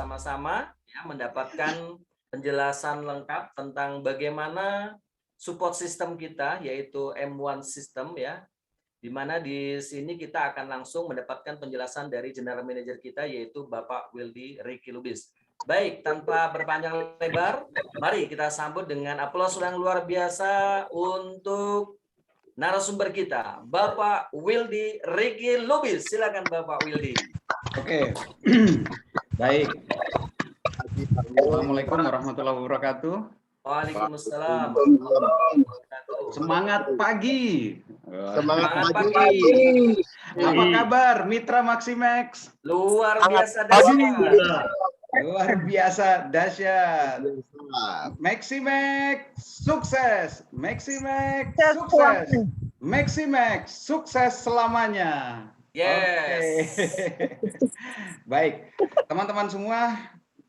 bersama-sama ya mendapatkan penjelasan lengkap tentang bagaimana support system kita, yaitu M1 System ya, di mana di sini kita akan langsung mendapatkan penjelasan dari General Manager kita, yaitu Bapak Wildy Ricky Lubis. Baik, tanpa berpanjang lebar, mari kita sambut dengan aplaus yang luar biasa untuk narasumber kita, Bapak Wildy Ricky Lubis. Silakan Bapak Wildy. Oke, baik. Assalamualaikum warahmatullahi wabarakatuh. Waalaikumsalam. Semangat pagi. Semangat pagi. Apa kabar Mitra Maximax? Luar biasa dahsyat. Luar biasa dahsyat. Maximax sukses. Maximax sukses. Maximax sukses selamanya. Yes. Oke. Baik, teman-teman semua,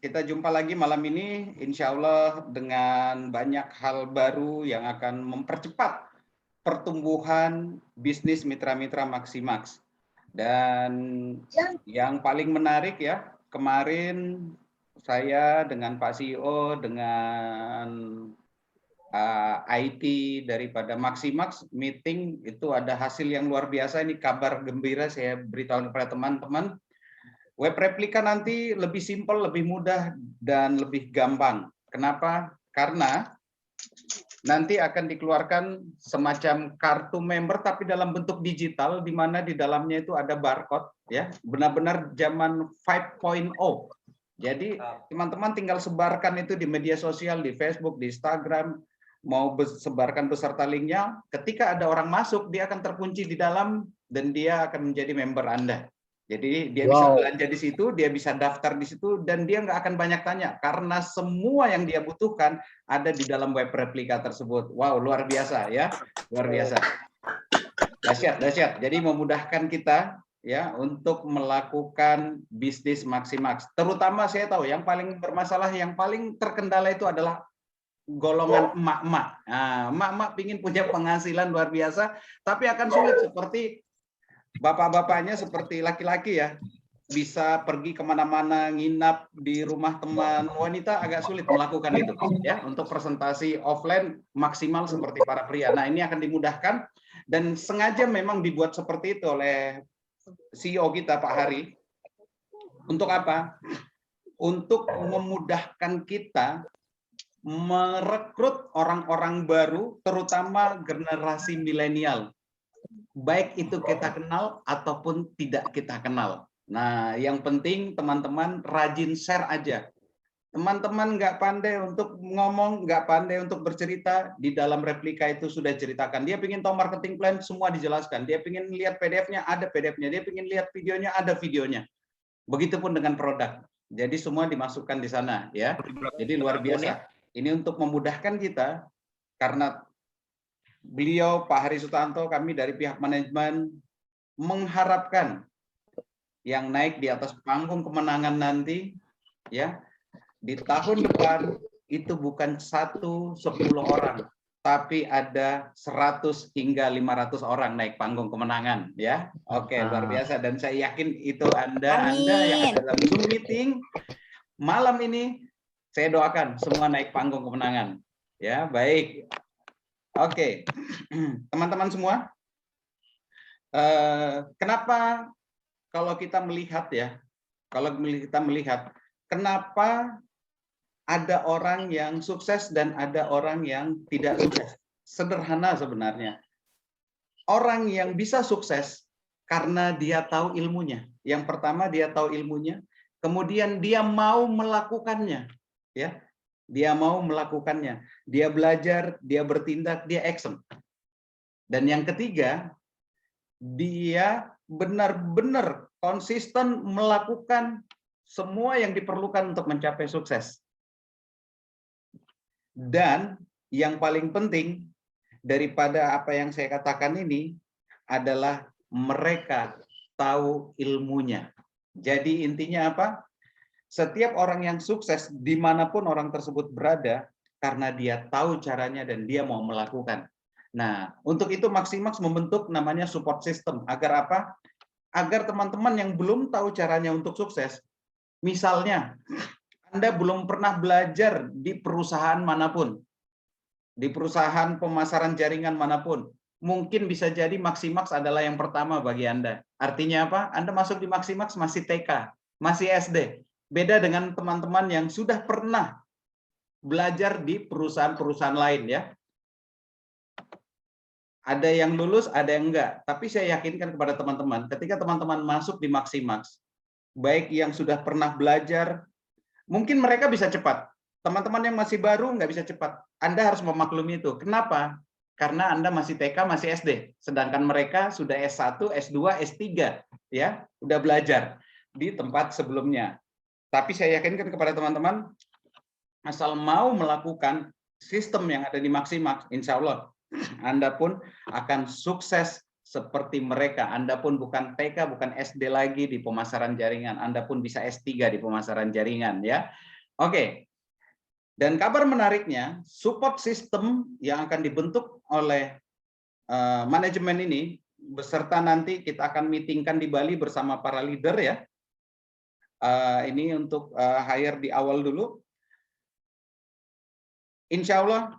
kita jumpa lagi malam ini, insya Allah dengan banyak hal baru yang akan mempercepat pertumbuhan bisnis mitra-mitra Maximax. Dan yang paling menarik ya, kemarin saya dengan Pak CEO, dengan IT daripada Maximax meeting, itu ada hasil yang luar biasa. Ini kabar gembira saya beritahu kepada teman-teman. Web replika nanti lebih simpel, lebih mudah, dan lebih gampang. Kenapa? Karena nanti akan dikeluarkan semacam kartu member tapi dalam bentuk digital, di mana di dalamnya itu ada barcode ya, benar-benar zaman 5.0. Jadi teman-teman tinggal sebarkan itu di media sosial, di Facebook, di Instagram, mau sebarkan beserta linknya. Ketika ada orang masuk, dia akan terkunci di dalam dan dia akan menjadi member Anda. Jadi dia bisa belanja di situ, dia bisa daftar di situ, dan dia nggak akan banyak tanya karena semua yang dia butuhkan ada di dalam web replika tersebut. Wow, luar biasa ya, luar biasa. Dahsyat, dahsyat. Jadi memudahkan kita ya untuk melakukan bisnis Maximax. Terutama saya tahu yang paling bermasalah, yang paling terkendala itu adalah golongan emak-emak. Nah, emak-emak ingin punya penghasilan luar biasa, tapi akan sulit seperti bapak-bapaknya, seperti laki-laki ya, bisa pergi kemana-mana, nginap di rumah teman wanita, agak sulit melakukan itu ya. Untuk presentasi offline maksimal seperti para pria. Nah, ini akan dimudahkan dan sengaja memang dibuat seperti itu oleh CEO kita Pak Hari. Untuk apa? Untuk memudahkan kita merekrut orang-orang baru, terutama generasi milenial, baik itu kita kenal ataupun tidak kita kenal. Nah, yang penting teman-teman rajin share aja. Teman-teman nggak pandai untuk ngomong, nggak pandai untuk bercerita, di dalam replika itu sudah ceritakan. Dia ingin tahu marketing plan, semua dijelaskan. Dia ingin lihat PDF-nya, ada PDF-nya. Dia ingin lihat videonya, ada videonya. Begitupun dengan produk. Jadi semua dimasukkan di sana ya. Jadi luar biasa. Ini untuk memudahkan kita, karena beliau Pak Hari Sutanto, kami dari pihak manajemen mengharapkan yang naik di atas panggung kemenangan nanti ya di tahun depan itu bukan 1-10 orang, tapi ada 100 hingga 500 orang naik panggung kemenangan ya. Oke, luar biasa, dan saya yakin itu Anda yang ada dalam Zoom meeting malam ini, saya doakan semua naik panggung kemenangan. Ya, baik. Oke, teman-teman semua, kenapa kalau kita melihat ya, kenapa ada orang yang sukses dan ada orang yang tidak sukses? Sederhana sebenarnya. Orang yang bisa sukses karena dia tahu ilmunya. Yang pertama, dia tahu ilmunya, kemudian dia mau melakukannya. Ya, dia mau melakukannya, dia belajar, dia bertindak, dia action. Dan yang ketiga, dia benar-benar konsisten melakukan semua yang diperlukan untuk mencapai sukses. Dan yang paling penting daripada apa yang saya katakan ini adalah mereka tahu ilmunya. Jadi intinya apa? Setiap orang yang sukses dimanapun orang tersebut berada, karena dia tahu caranya dan dia mau melakukan. Nah, untuk itu Maximax membentuk namanya support system. Agar apa? Agar teman-teman yang belum tahu caranya untuk sukses, misalnya Anda belum pernah belajar di perusahaan manapun, di perusahaan pemasaran jaringan manapun, mungkin bisa jadi Maximax adalah yang pertama bagi Anda. Artinya apa? Anda masuk di Maximax masih TK, masih SD. Beda dengan teman-teman yang sudah pernah belajar di perusahaan-perusahaan lain ya. Ada yang lulus, ada yang enggak. Tapi saya yakinkan kepada teman-teman, ketika teman-teman masuk di Maximax, baik yang sudah pernah belajar, mungkin mereka bisa cepat. Teman-teman yang masih baru nggak bisa cepat. Anda harus memaklumi itu. Kenapa? Karena Anda masih TK, masih SD. Sedangkan mereka sudah S1, S2, S3. Ya, udah belajar di tempat sebelumnya. Tapi saya yakinkan kepada teman-teman, asal mau melakukan sistem yang ada di Maximax, insya Allah Anda pun akan sukses seperti mereka. Anda pun bukan TK, bukan SD lagi di pemasaran jaringan. Anda pun bisa S3 di pemasaran jaringan ya. Oke. Dan kabar menariknya, support system yang akan dibentuk oleh manajemen ini beserta nanti kita akan meetingkan di Bali bersama para leader ya. Ini untuk hire di awal dulu. Insya Allah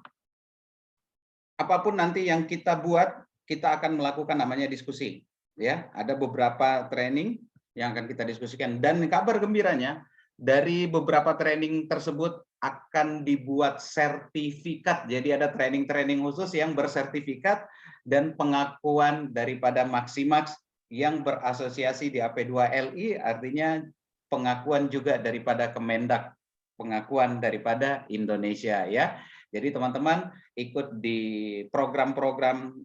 apapun nanti yang kita buat, kita akan melakukan namanya diskusi. Ya, ada beberapa training yang akan kita diskusikan. Dan kabar gembiranya, dari beberapa training tersebut akan dibuat sertifikat. Jadi ada training-training khusus yang bersertifikat dan pengakuan daripada Maximax yang berasosiasi di AP2LI, artinya pengakuan juga daripada Kemendak, pengakuan daripada Indonesia ya. Jadi teman-teman ikut di program-program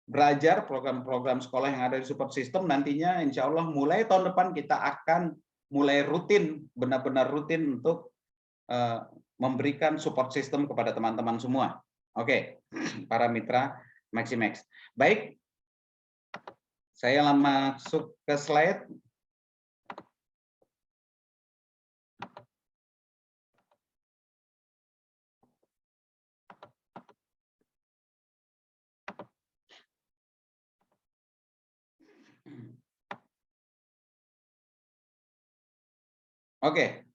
belajar, program-program sekolah yang ada di support system, nantinya insya Allah mulai tahun depan kita akan mulai rutin, benar-benar rutin untuk memberikan support system kepada teman-teman semua. Oke, para mitra Maximax. Baik, saya masuk ke slide. Oke.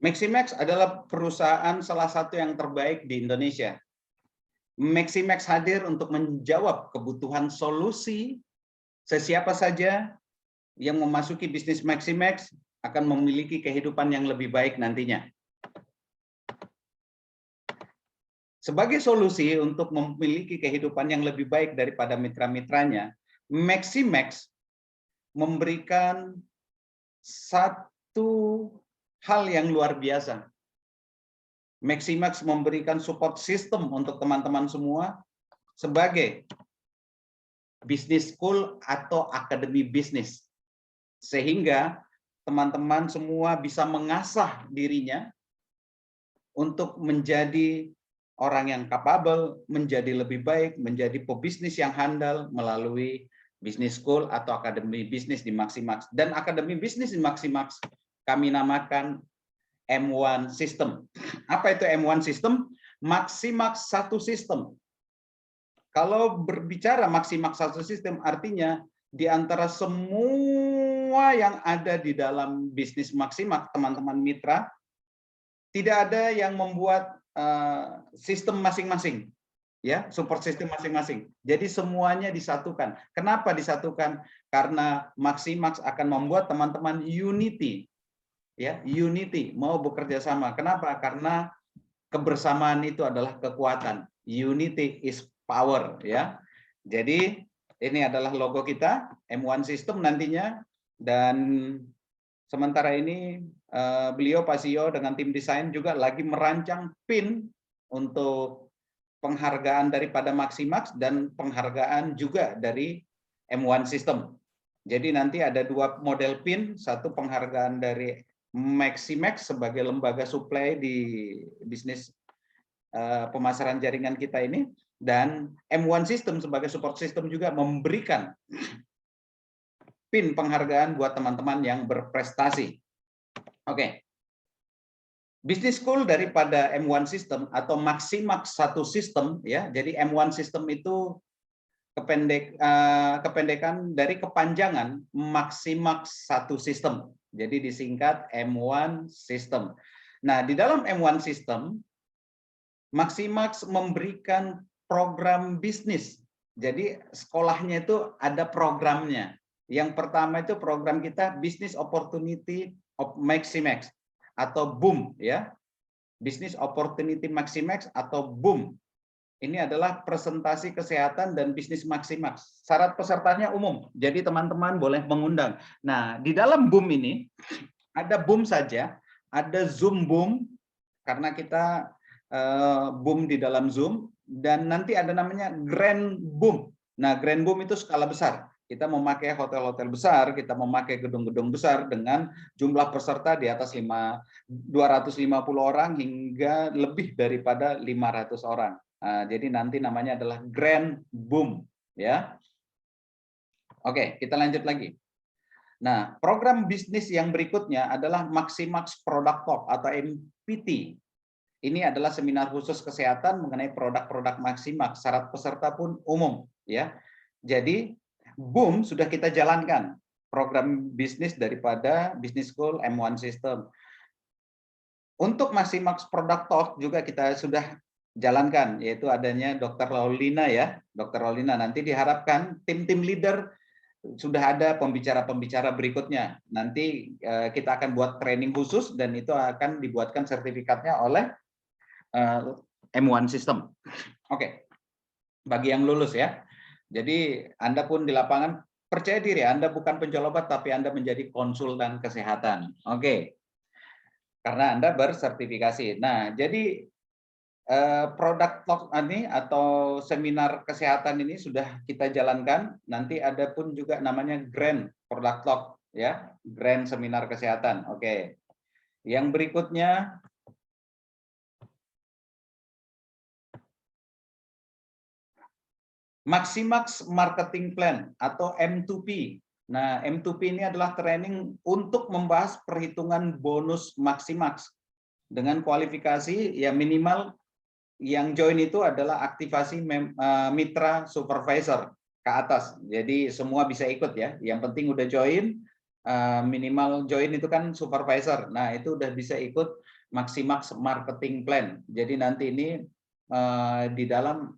Maximax adalah perusahaan salah satu yang terbaik di Indonesia. Maximax hadir untuk menjawab kebutuhan solusi sesiapa saja yang memasuki bisnis Maximax akan memiliki kehidupan yang lebih baik nantinya. Sebagai solusi untuk memiliki kehidupan yang lebih baik daripada mitra-mitranya, Maximax memberikan satu hal yang luar biasa. Maximax memberikan support system untuk teman-teman semua sebagai business school atau akademi bisnis. Sehingga teman-teman semua bisa mengasah dirinya untuk menjadi orang yang capable, menjadi lebih baik, menjadi pebisnis yang handal melalui business school atau akademi bisnis di Maximax. Dan akademi bisnis di Maximax kami namakan M1 System. Apa itu M1 System? Maximax satu sistem. Kalau berbicara Maximax satu sistem, artinya di antara semua yang ada di dalam bisnis Maximax, teman-teman mitra, tidak ada yang membuat sistem masing-masing, ya, support system masing-masing. Jadi semuanya disatukan. Kenapa disatukan? Karena Maximax akan membuat teman-teman unity, ya, unity, mau bekerja sama. Kenapa? Karena kebersamaan itu adalah kekuatan. Unity is power, ya. Jadi ini adalah logo kita, M1 System nantinya, dan sementara ini beliau Pak CEO dengan tim desain juga lagi merancang pin untuk penghargaan daripada Maximax dan penghargaan juga dari M1 System. Jadi nanti ada dua model pin, satu penghargaan dari Maximax sebagai lembaga suplai di bisnis pemasaran jaringan kita ini, dan M1 System sebagai support system juga memberikan pin penghargaan buat teman-teman yang berprestasi. Oke. Business school daripada M1 System atau Maximax satu sistem, ya. Jadi M1 System itu kependekan dari kepanjangan Maximax satu sistem. Jadi disingkat M1 System. Nah, di dalam M1 System, Maximax memberikan program bisnis. Jadi sekolahnya itu ada programnya. Yang pertama itu program kita Business Opportunity of Maximax atau BOOM ya. Business Opportunity Maximax atau BOOM. Ini adalah presentasi kesehatan dan bisnis Maximax. Syarat pesertanya umum, jadi teman-teman boleh mengundang. Nah, di dalam BOOM ini ada BOOM saja, ada Zoom BOOM karena kita BOOM di dalam Zoom, dan nanti ada namanya Grand BOOM. Nah, Grand BOOM itu skala besar. Kita memakai hotel-hotel besar, kita memakai gedung-gedung besar dengan jumlah peserta di atas 250 orang hingga lebih daripada 500 orang. Nah, jadi nanti namanya adalah Grand BOOM ya. Oke, kita lanjut lagi. Nah, program bisnis yang berikutnya adalah Maximax Product Talk atau MPT. Ini adalah seminar khusus kesehatan mengenai produk-produk Maximax. Syarat peserta pun umum ya. Jadi BOOM sudah kita jalankan, program bisnis daripada Business School M1 System. Untuk Maximax Product Talk juga kita sudah jalankan, yaitu adanya Dr. Laulina ya. Dr. Laulina, nanti diharapkan tim-tim leader sudah ada pembicara-pembicara berikutnya. Nanti kita akan buat training khusus dan itu akan dibuatkan sertifikatnya oleh M1 System. Oke. Bagi yang lulus ya. Jadi Anda pun di lapangan percaya diri, Anda bukan penjual obat tapi Anda menjadi konsultan kesehatan. Oke. Karena Anda bersertifikasi. Nah, jadi produk talk ini atau seminar kesehatan ini sudah kita jalankan. Nanti ada pun juga namanya Grand Product Talk ya, Grand Seminar Kesehatan. Oke. Yang berikutnya Maximax Marketing Plan atau M2P. Nah, M2P ini adalah training untuk membahas perhitungan bonus Maximax dengan kualifikasi ya minimal yang join itu adalah aktivasi mitra supervisor ke atas. Jadi semua bisa ikut ya. Yang penting udah join, minimal join itu kan supervisor. Nah, itu udah bisa ikut Maximax Marketing Plan. Jadi nanti ini di dalam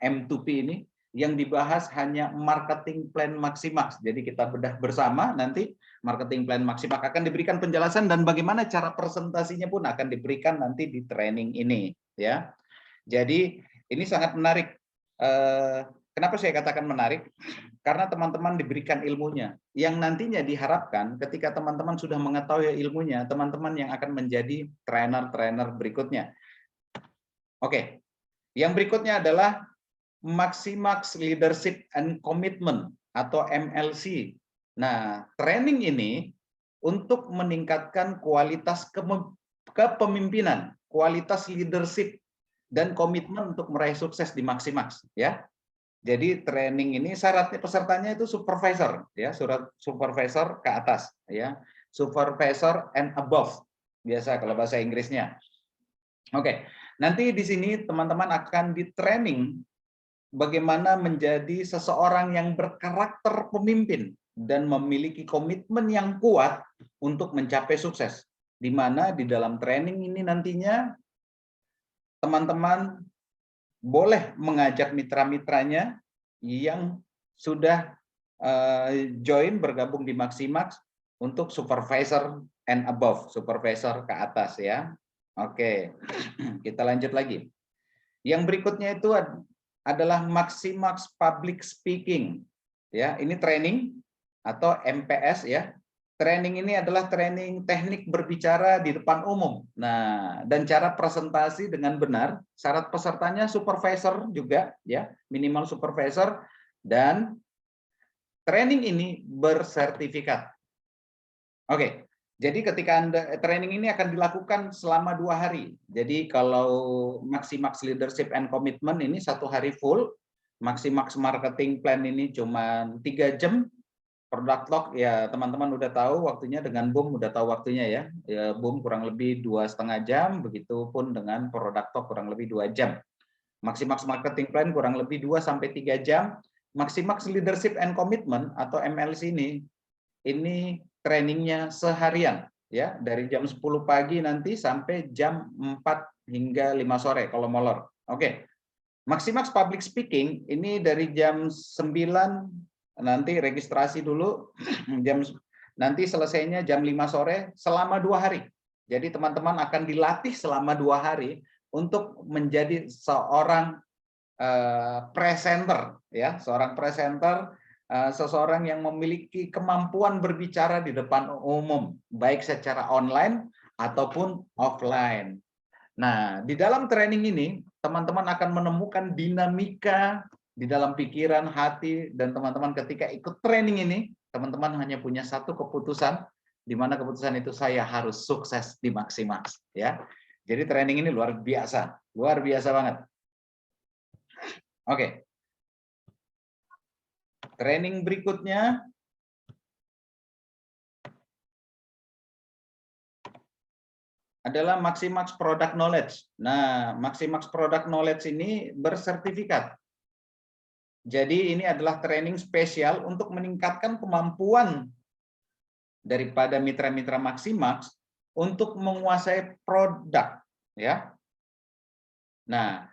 M2P ini yang dibahas hanya marketing plan Maximax. Jadi kita bedah bersama nanti marketing plan Maximax akan diberikan penjelasan dan bagaimana cara presentasinya pun akan diberikan nanti di training ini ya. Jadi ini sangat menarik. Kenapa saya katakan menarik? Karena teman-teman diberikan ilmunya. Yang nantinya diharapkan ketika teman-teman sudah mengetahui ilmunya, teman-teman yang akan menjadi trainer-trainer berikutnya. Oke, yang berikutnya adalah Maximax Leadership and Commitment atau MLC. Nah, training ini untuk meningkatkan kualitas kepemimpinan, kualitas leadership, dan komitmen untuk meraih sukses di Maximax ya. Jadi training ini syaratnya pesertanya itu supervisor ya, surat supervisor ke atas ya. Supervisor and above biasa kalau bahasa Inggrisnya. Oke. Nanti di sini teman-teman akan di training bagaimana menjadi seseorang yang berkarakter pemimpin dan memiliki komitmen yang kuat untuk mencapai sukses. Di mana di dalam training ini nantinya teman-teman boleh mengajak mitra-mitranya yang sudah join bergabung di Maximax untuk supervisor and above, supervisor ke atas ya. Oke, kita lanjut lagi. Yang berikutnya itu adalah Maximax Public Speaking. Ya, ini training atau MPS ya. Training ini adalah training teknik berbicara di depan umum. Nah, dan cara presentasi dengan benar. Syarat pesertanya supervisor juga ya, minimal supervisor, dan training ini bersertifikat. Oke. Jadi ketika training ini akan dilakukan selama 2 hari. Jadi kalau Maximax Leadership and Commitment ini 1 hari full, Maximax Marketing Plan ini cuma 3 jam. Product Talk ya teman-teman udah tahu waktunya, dengan BOOM udah tahu waktunya ya. BOOM kurang lebih 2,5 jam, begitupun dengan Product Talk kurang lebih 2 jam. Maximax Marketing Plan kurang lebih 2 sampai 3 jam, Maximax Leadership and Commitment atau MLC ini trainingnya seharian ya, dari jam 10 pagi nanti sampai jam 4 hingga 5 sore kalau molor. Oke. Maximax Public Speaking ini dari jam 9 nanti registrasi dulu, nanti selesainya jam 5 sore selama 2 hari. Jadi teman-teman akan dilatih selama 2 hari untuk menjadi seorang presenter ya, seorang presenter, seseorang yang memiliki kemampuan berbicara di depan umum, baik secara online ataupun offline. Nah, di dalam training ini, teman-teman akan menemukan dinamika di dalam pikiran, hati, dan teman-teman ketika ikut training ini, teman-teman hanya punya satu keputusan, di mana keputusan itu saya harus sukses di Maximax. Ya. Jadi training ini luar biasa banget. Oke. Training berikutnya adalah Maximax Product Knowledge. Nah, Maximax Product Knowledge ini bersertifikat. Jadi ini adalah training spesial untuk meningkatkan kemampuan daripada mitra-mitra Maximax untuk menguasai produk, ya. Nah,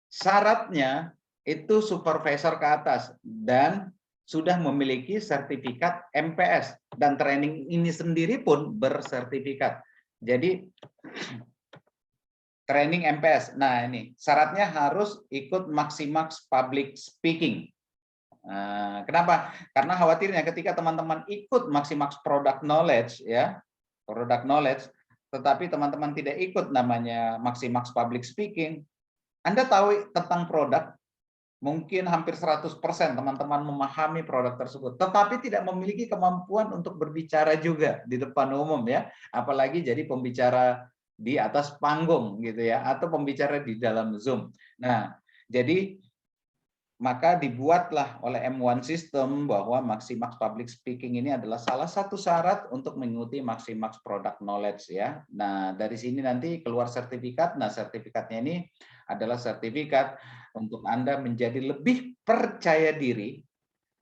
syaratnya itu supervisor ke atas dan sudah memiliki sertifikat MPS, dan training ini sendiri pun bersertifikat. Jadi training MPS. Nah, ini syaratnya harus ikut Maximax Public Speaking. Nah, kenapa? Karena khawatirnya ketika teman-teman ikut Maximax Product Knowledge ya, Product Knowledge, tetapi teman-teman tidak ikut namanya Maximax Public Speaking, Anda tahu tentang produk, mungkin hampir 100% teman-teman memahami produk tersebut, tetapi tidak memiliki kemampuan untuk berbicara juga di depan umum ya, apalagi jadi pembicara di atas panggung gitu ya, atau pembicara di dalam Zoom. Nah, jadi maka dibuatlah oleh M1 System bahwa Maximax Public Speaking ini adalah salah satu syarat untuk mengikuti Maximax Product Knowledge ya. Nah, dari sini nanti keluar sertifikat. Nah, sertifikatnya ini adalah sertifikat untuk Anda menjadi lebih percaya diri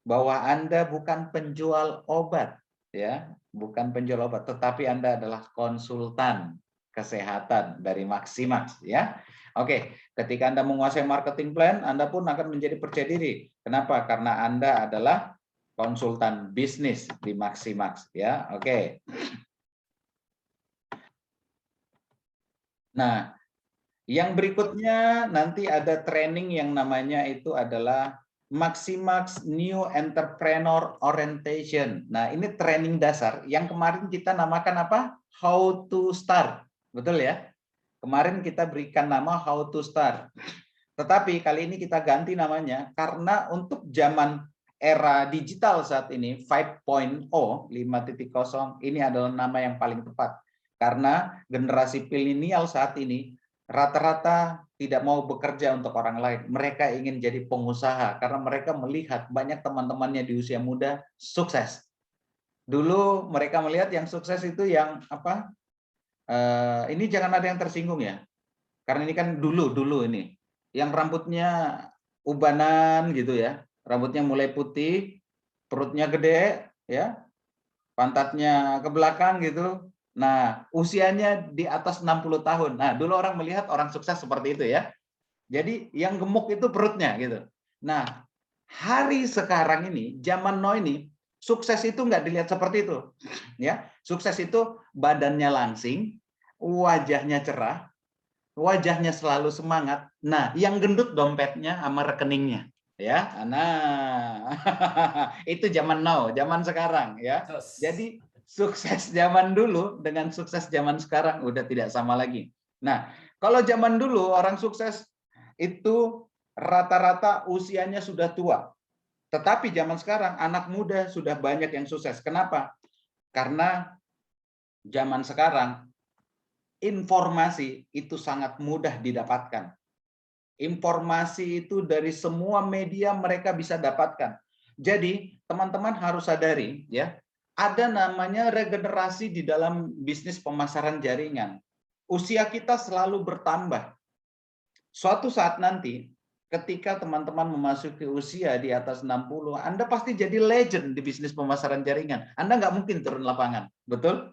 bahwa Anda bukan penjual obat ya, bukan penjual obat, tetapi Anda adalah konsultan kesehatan dari Maximax ya. Oke, ketika Anda menguasai marketing plan, Anda pun akan menjadi percaya diri. Kenapa? Karena Anda adalah konsultan bisnis di Maximax ya. Oke. Nah, yang berikutnya nanti ada training yang namanya itu adalah Maximax New Entrepreneur Orientation. Nah, ini training dasar yang kemarin kita namakan apa? How to Start. Betul ya? Kemarin kita berikan nama How to Start. Tetapi kali ini kita ganti namanya karena untuk zaman era digital saat ini 5.0, 5.0 ini adalah nama yang paling tepat. Karena generasi milenial saat ini rata-rata tidak mau bekerja untuk orang lain. Mereka ingin jadi pengusaha karena mereka melihat banyak teman-temannya di usia muda sukses. Dulu mereka melihat yang sukses itu yang apa? Ini jangan ada yang tersinggung ya, karena ini kan dulu ini, yang rambutnya ubanan gitu ya, rambutnya mulai putih, perutnya gede ya, pantatnya ke belakang gitu. Nah, usianya di atas 60 tahun. Nah, dulu orang melihat orang sukses seperti itu ya. Jadi yang gemuk itu perutnya gitu. Nah, hari sekarang ini, zaman now ini, sukses itu nggak dilihat seperti itu. Ya, sukses itu badannya langsing, wajahnya cerah, wajahnya selalu semangat. Nah, yang gendut dompetnya sama rekeningnya. Ya, nah itu zaman now, zaman sekarang ya. Jadi sukses zaman dulu dengan sukses zaman sekarang udah tidak sama lagi. Nah, kalau zaman dulu orang sukses itu rata-rata usianya sudah tua. Tetapi zaman sekarang anak muda sudah banyak yang sukses. Kenapa? Karena zaman sekarang informasi itu sangat mudah didapatkan. Informasi itu dari semua media mereka bisa dapatkan. Jadi, teman-teman harus sadari ya, ada namanya regenerasi di dalam bisnis pemasaran jaringan. Usia kita selalu bertambah. Suatu saat nanti ketika teman-teman memasuki usia di atas 60, Anda pasti jadi legend di bisnis pemasaran jaringan. Anda nggak mungkin turun lapangan, betul?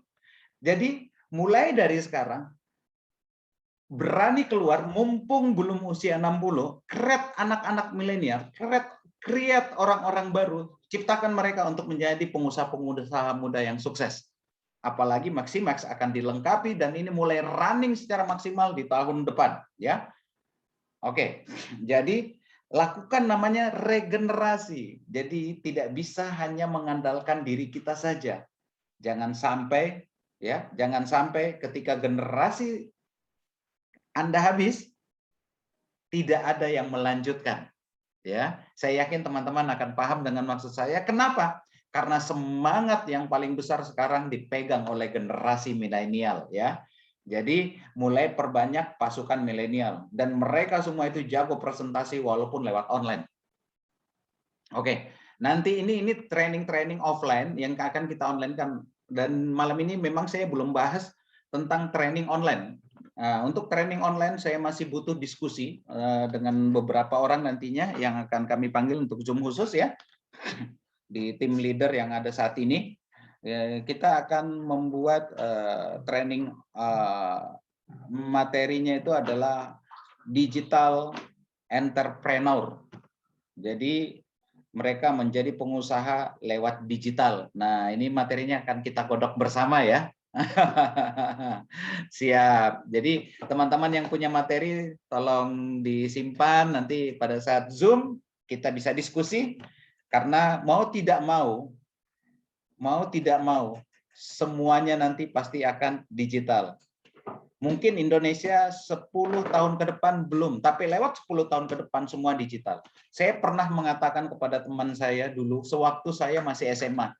Jadi mulai dari sekarang, berani keluar, mumpung belum usia 60, create anak-anak milenial, create orang-orang baru, ciptakan mereka untuk menjadi pengusaha-pengusaha muda yang sukses. Apalagi Maximax akan dilengkapi dan ini mulai running secara maksimal di tahun depan, ya. Oke, jadi lakukan namanya regenerasi. Jadi tidak bisa hanya mengandalkan diri kita saja. Jangan sampai jangan sampai ketika generasi Anda habis tidak ada yang melanjutkan. Ya, saya yakin teman-teman akan paham dengan maksud saya. Kenapa? Karena semangat yang paling besar sekarang dipegang oleh generasi milenial, ya. Jadi mulai perbanyak pasukan milenial dan mereka semua itu jago presentasi walaupun lewat online. Oke, nanti ini training offline yang akan kita online kan, dan malam ini memang saya belum bahas tentang training online. Untuk training online saya masih butuh diskusi dengan beberapa orang nantinya yang akan kami panggil untuk Zoom khusus, ya, di tim leader yang ada saat ini. Kita akan membuat training, materinya itu adalah digital entrepreneur. Jadi mereka menjadi pengusaha lewat digital. Nah, ini materinya akan kita godok bersama, ya. Siap. Jadi teman-teman yang punya materi tolong disimpan, nanti pada saat Zoom kita bisa diskusi, karena mau tidak mau semuanya nanti pasti akan digital. Mungkin Indonesia 10 tahun ke depan belum, tapi lewat 10 tahun ke depan semua digital. Saya pernah mengatakan kepada teman saya dulu, sewaktu saya masih SMA.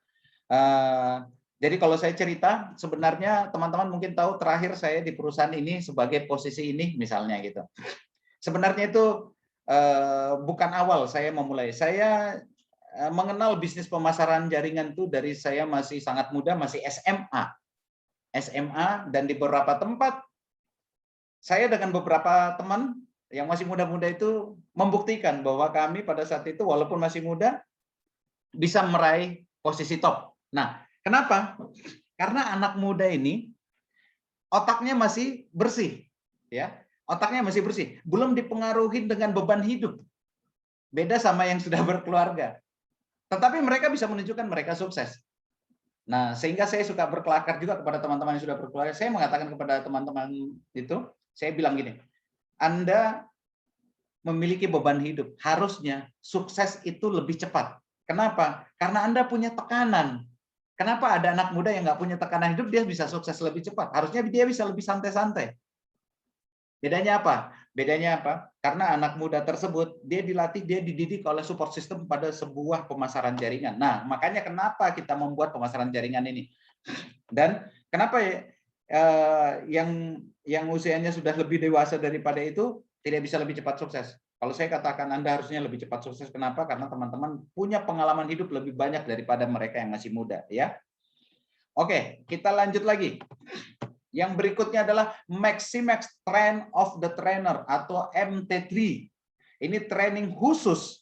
Jadi kalau saya cerita, sebenarnya teman-teman mungkin tahu terakhir saya di perusahaan ini sebagai posisi ini, misalnya gitu. Sebenarnya itu bukan awal saya memulai. Saya mengenal bisnis pemasaran jaringan itu dari saya masih sangat muda, masih SMA, dan di beberapa tempat saya dengan beberapa teman yang masih muda-muda itu membuktikan bahwa kami pada saat itu walaupun masih muda bisa meraih posisi top. Nah, kenapa? Karena anak muda ini otaknya masih bersih, ya. Otaknya masih bersih, belum dipengaruhi dengan beban hidup. Beda sama yang sudah berkeluarga. Tetapi mereka bisa menunjukkan mereka sukses. Nah, sehingga saya suka berkelakar juga kepada teman-teman yang sudah berkeluarga. Saya mengatakan kepada teman-teman itu, saya bilang gini, Anda memiliki beban hidup, harusnya sukses itu lebih cepat. Kenapa? Karena Anda punya tekanan. Kenapa ada anak muda yang nggak punya tekanan hidup, dia bisa sukses lebih cepat? Harusnya dia bisa lebih santai-santai. Bedanya apa? Bedanya apa? Karena anak muda tersebut, dia dilatih, dia dididik oleh support system pada sebuah pemasaran jaringan. Nah, makanya kenapa kita membuat pemasaran jaringan ini. Dan kenapa yang usianya sudah lebih dewasa daripada itu tidak bisa lebih cepat sukses? Kalau saya katakan Anda harusnya lebih cepat sukses, kenapa? Karena teman-teman punya pengalaman hidup lebih banyak daripada mereka yang masih muda, ya. Oke, kita lanjut lagi. Yang berikutnya adalah Maximax Train of the Trainer atau MT3. Ini training khusus,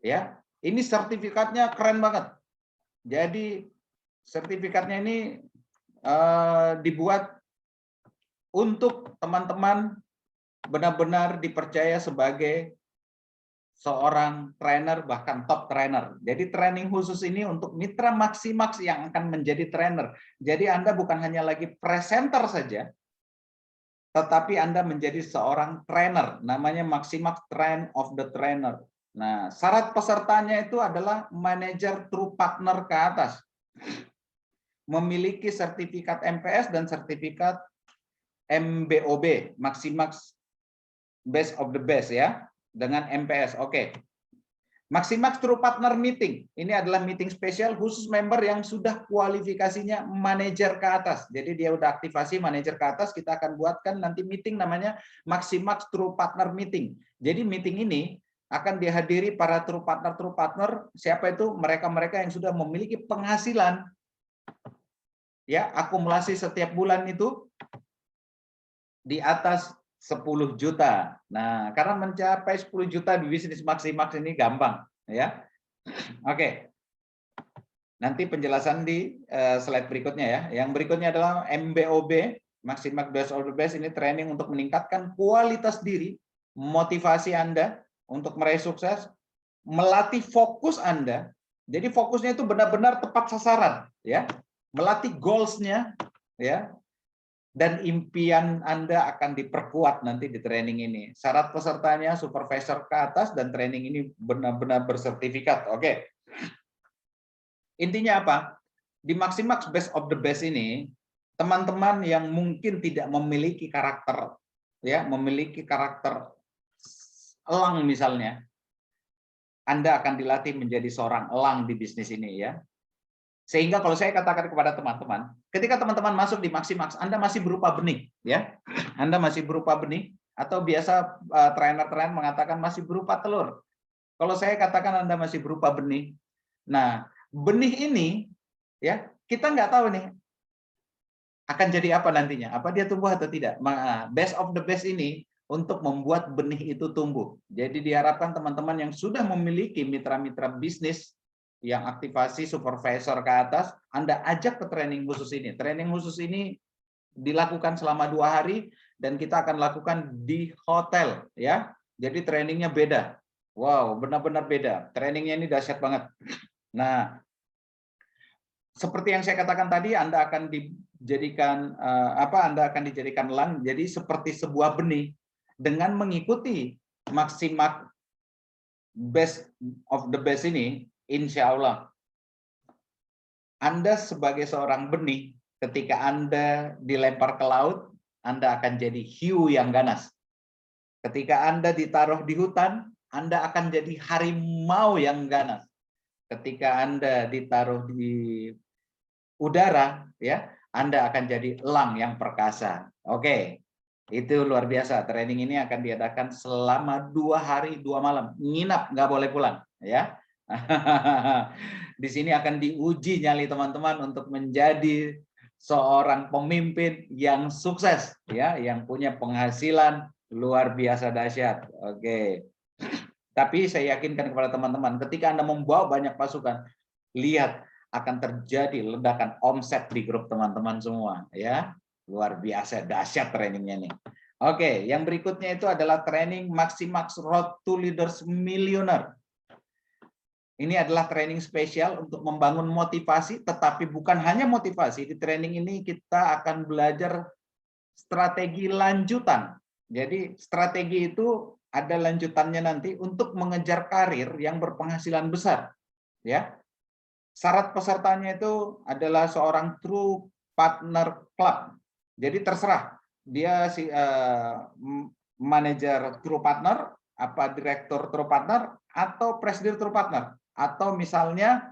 ya. Ini sertifikatnya keren banget. Jadi sertifikatnya ini dibuat untuk teman-teman benar-benar dipercaya sebagai seorang trainer, bahkan top trainer. Jadi training khusus ini untuk mitra Maximax yang akan menjadi trainer. Jadi Anda bukan hanya lagi presenter saja, tetapi Anda menjadi seorang trainer. Namanya Maximax Train of the Trainer. Nah, syarat pesertanya itu adalah manajer true partner ke atas. Memiliki sertifikat MPS dan sertifikat MBOB, Maximax Best of the Best, ya. Dengan MPS. Oke. Maximax True Partner Meeting. Ini adalah meeting spesial khusus member yang sudah kualifikasinya manajer ke atas. Jadi dia udah aktivasi manajer ke atas, kita akan buatkan nanti meeting namanya Maximax True Partner Meeting. Jadi meeting ini akan dihadiri para true partner. Siapa itu? Mereka-mereka yang sudah memiliki penghasilan, ya, akumulasi setiap bulan itu di atas 10 juta. Nah, karena mencapai 10 juta di bisnis Maximax ini gampang, ya. Oke. Nanti penjelasan di slide berikutnya ya. Yang berikutnya adalah MBOB, Maximax Best of the Best, ini training untuk meningkatkan kualitas diri, motivasi Anda untuk meraih sukses, melatih fokus Anda. Jadi fokusnya itu benar-benar tepat sasaran, ya. Melatih goals-nya, ya. Dan impian Anda akan diperkuat nanti di training ini. Syarat pesertanya supervisor ke atas dan training ini benar-benar bersertifikat. Oke. Intinya apa? Di Maximax Best of the Best ini, teman-teman yang mungkin tidak memiliki karakter, ya, memiliki karakter elang misalnya, Anda akan dilatih menjadi seorang elang di bisnis ini, ya. Sehingga kalau saya katakan kepada teman-teman, ketika teman-teman masuk di Maximax, Anda masih berupa benih, ya. Anda masih berupa benih, atau biasa trainer-trainer mengatakan masih berupa telur. Kalau saya katakan Anda masih berupa benih, nah, benih ini, ya, kita nggak tahu nih akan jadi apa nantinya, apa dia tumbuh atau tidak. Best of the best ini untuk membuat benih itu tumbuh. Jadi diharapkan teman-teman yang sudah memiliki mitra-mitra bisnis yang aktivasi supervisor ke atas, Anda ajak ke training khusus ini. Training khusus ini dilakukan selama 2 hari dan kita akan lakukan di hotel, ya. Jadi trainingnya beda. Wow, benar-benar beda. Trainingnya ini dahsyat banget. Nah, seperti yang saya katakan tadi, Anda akan dijadikan Anda akan dijadikan elang, jadi seperti sebuah benih dengan mengikuti Maximax Best of the Best ini, insya Allah Anda sebagai seorang benih, ketika Anda dilempar ke laut, Anda akan jadi hiu yang ganas. Ketika Anda ditaruh di hutan, Anda akan jadi harimau yang ganas. Ketika Anda ditaruh di udara, ya, Anda akan jadi elang yang perkasa. Oke, itu luar biasa. Training ini akan diadakan selama 2 hari 2 malam. Nginap, nggak boleh pulang, ya. Di sini akan diuji nyali teman-teman untuk menjadi seorang pemimpin yang sukses, ya, yang punya penghasilan luar biasa dahsyat. Oke. Tapi saya yakinkan kepada teman-teman, ketika Anda membawa banyak pasukan, lihat akan terjadi ledakan omset di grup teman-teman semua, ya. Luar biasa dahsyat trainingnya nih. Oke, yang berikutnya itu adalah training Maximax Road to Leaders Millionaire. Ini adalah training spesial untuk membangun motivasi, tetapi bukan hanya motivasi. Di training ini kita akan belajar strategi lanjutan. Jadi strategi itu ada lanjutannya nanti untuk mengejar karir yang berpenghasilan besar, ya. Syarat pesertanya itu adalah seorang true partner club. Jadi terserah dia manajer true partner, apa direktur true partner, atau presidir true partner, atau misalnya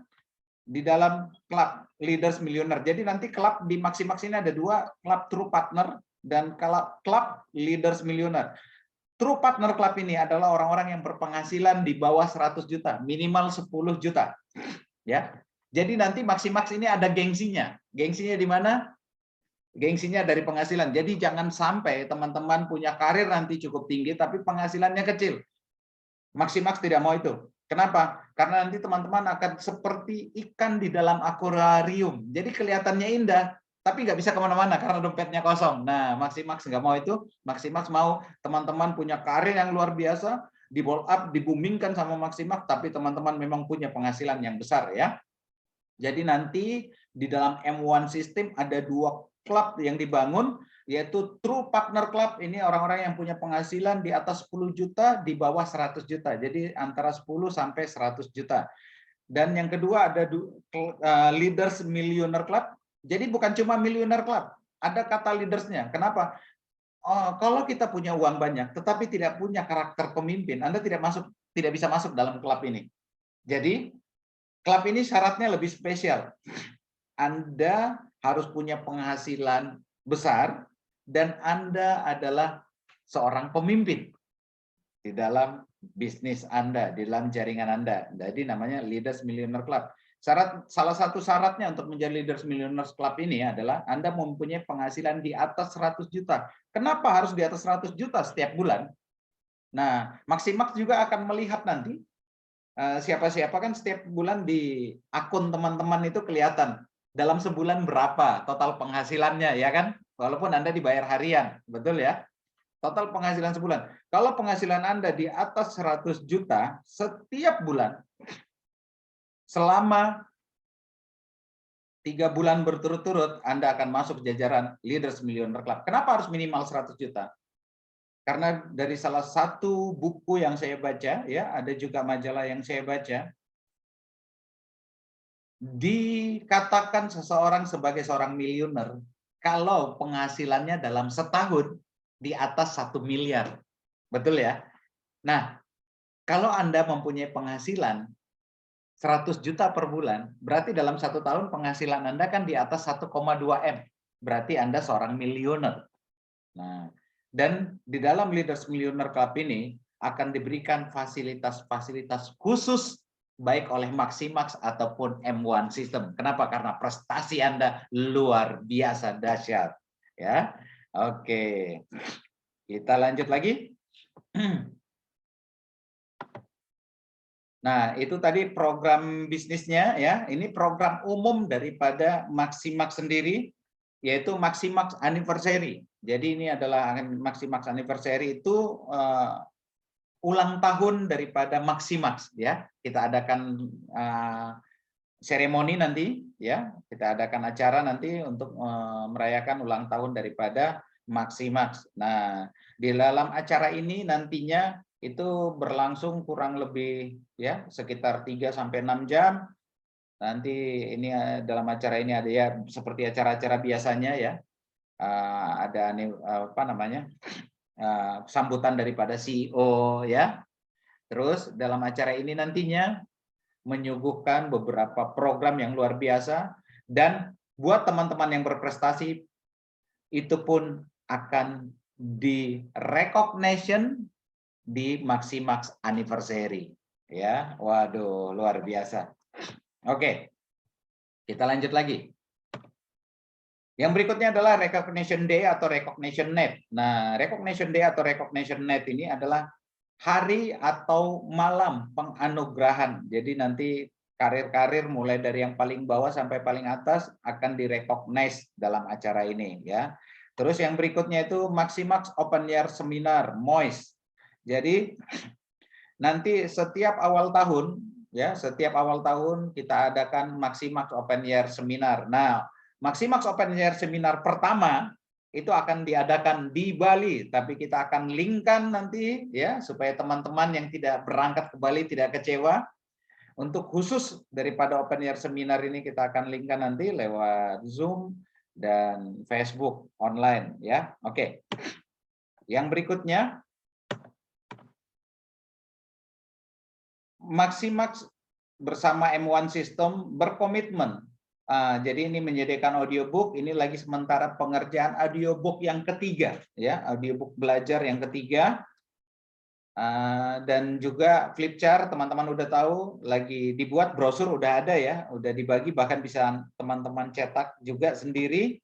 di dalam klub Leaders Millionaire. Jadi nanti klub di Maximax ini ada 2, klub true partner dan klub Leaders Millionaire. True partner club ini adalah orang-orang yang berpenghasilan di bawah 100 juta, minimal 10 juta. Ya. Jadi nanti Maximax ini ada gengsinya. Gengsinya di mana? Gengsinya dari penghasilan. Jadi jangan sampai teman-teman punya karir nanti cukup tinggi tapi penghasilannya kecil. Maximax tidak mau itu. Kenapa? Karena nanti teman-teman akan seperti ikan di dalam akuarium. Jadi kelihatannya indah, tapi nggak bisa kemana-mana karena dompetnya kosong. Nah, Maximax nggak mau itu. Maximax mau teman-teman punya karir yang luar biasa, di blow up, dibumingkan sama Maximax, tapi teman-teman memang punya penghasilan yang besar, ya. Jadi nanti di dalam M1 System ada 2 klub yang dibangun, yaitu True Partner Club. Ini orang-orang yang punya penghasilan di atas 10 juta, di bawah 100 juta. Jadi antara 10 sampai 100 juta. Dan yang kedua ada Leaders Millionaire Club. Jadi bukan cuma Millionaire Club, ada kata leadersnya. Kenapa? Kalau kita punya uang banyak, tetapi tidak punya karakter pemimpin, Anda tidak bisa masuk dalam klub ini. Jadi klub ini syaratnya lebih spesial. Anda harus punya penghasilan besar dan Anda adalah seorang pemimpin di dalam bisnis Anda, di dalam jaringan Anda. Jadi namanya Leaders Millionaire Club. Salah satu syaratnya untuk menjadi Leaders Millionaires Club ini adalah Anda mempunyai penghasilan di atas 100 juta. Kenapa harus di atas 100 juta setiap bulan? Nah, Maximax juga akan melihat nanti siapa-siapa kan setiap bulan di akun teman-teman itu kelihatan dalam sebulan berapa total penghasilannya, ya kan? Walaupun Anda dibayar harian, betul ya? Total penghasilan sebulan. Kalau penghasilan Anda di atas 100 juta setiap bulan, selama 3 bulan berturut-turut, Anda akan masuk jajaran Leaders Millionaire Club. Kenapa harus minimal 100 juta? Karena dari salah satu buku yang saya baca, ya, ada juga majalah yang saya baca, dikatakan seseorang sebagai seorang miliuner kalau penghasilannya dalam setahun di atas 1 miliar. Betul ya? Nah, kalau Anda mempunyai penghasilan 100 juta per bulan, berarti dalam 1 tahun penghasilan Anda kan di atas 1,2 M. Berarti Anda seorang miliuner. Nah, dan di dalam Leaders Millionaire Club ini akan diberikan fasilitas-fasilitas khusus baik oleh Maximax ataupun M1 System. Kenapa? Karena prestasi Anda luar biasa dahsyat. Ya, oke. Kita lanjut lagi. Nah, itu tadi program bisnisnya ya. Ini program umum daripada Maximax sendiri, yaitu Maximax Anniversary. Jadi ini adalah Maximax Anniversary itu ulang tahun daripada Maximax ya. Kita adakan seremoni nanti ya. Kita adakan acara nanti untuk merayakan ulang tahun daripada Maximax. Nah, di dalam acara ini nantinya itu berlangsung kurang lebih ya sekitar 3 sampai 6 jam. Nanti ini dalam acara ini ada ya seperti acara-acara biasanya ya. Ada apa namanya? Sambutan daripada CEO ya. Terus dalam acara ini nantinya menyuguhkan beberapa program yang luar biasa dan buat teman-teman yang berprestasi itu pun akan di recognition di Maximax Anniversary ya. Waduh, luar biasa. Oke. Kita lanjut lagi. Yang berikutnya adalah Recognition Day atau Recognition Night. Nah, Recognition Day atau Recognition Night ini adalah hari atau malam penganugerahan. Jadi nanti karir-karir mulai dari yang paling bawah sampai paling atas akan direcognize dalam acara ini ya. Terus yang berikutnya itu Maximax Open Year Seminar, MOIS. Jadi nanti setiap awal tahun ya, setiap awal tahun kita adakan Maximax Open Year Seminar. Nah, Maximax Open Year Seminar pertama itu akan diadakan di Bali, tapi kita akan linkkan nanti ya supaya teman-teman yang tidak berangkat ke Bali tidak kecewa. Untuk khusus daripada Open Year Seminar ini kita akan linkkan nanti lewat Zoom dan Facebook online ya. Oke. Yang berikutnya Maximax bersama M1 System berkomitmen. Jadi ini menyediakan audiobook, ini lagi sementara pengerjaan audiobook yang ketiga, ya, audiobook belajar yang ketiga. Dan juga flip chart, teman-teman udah tahu, lagi dibuat, brosur udah ada ya, udah dibagi, bahkan bisa teman-teman cetak juga sendiri.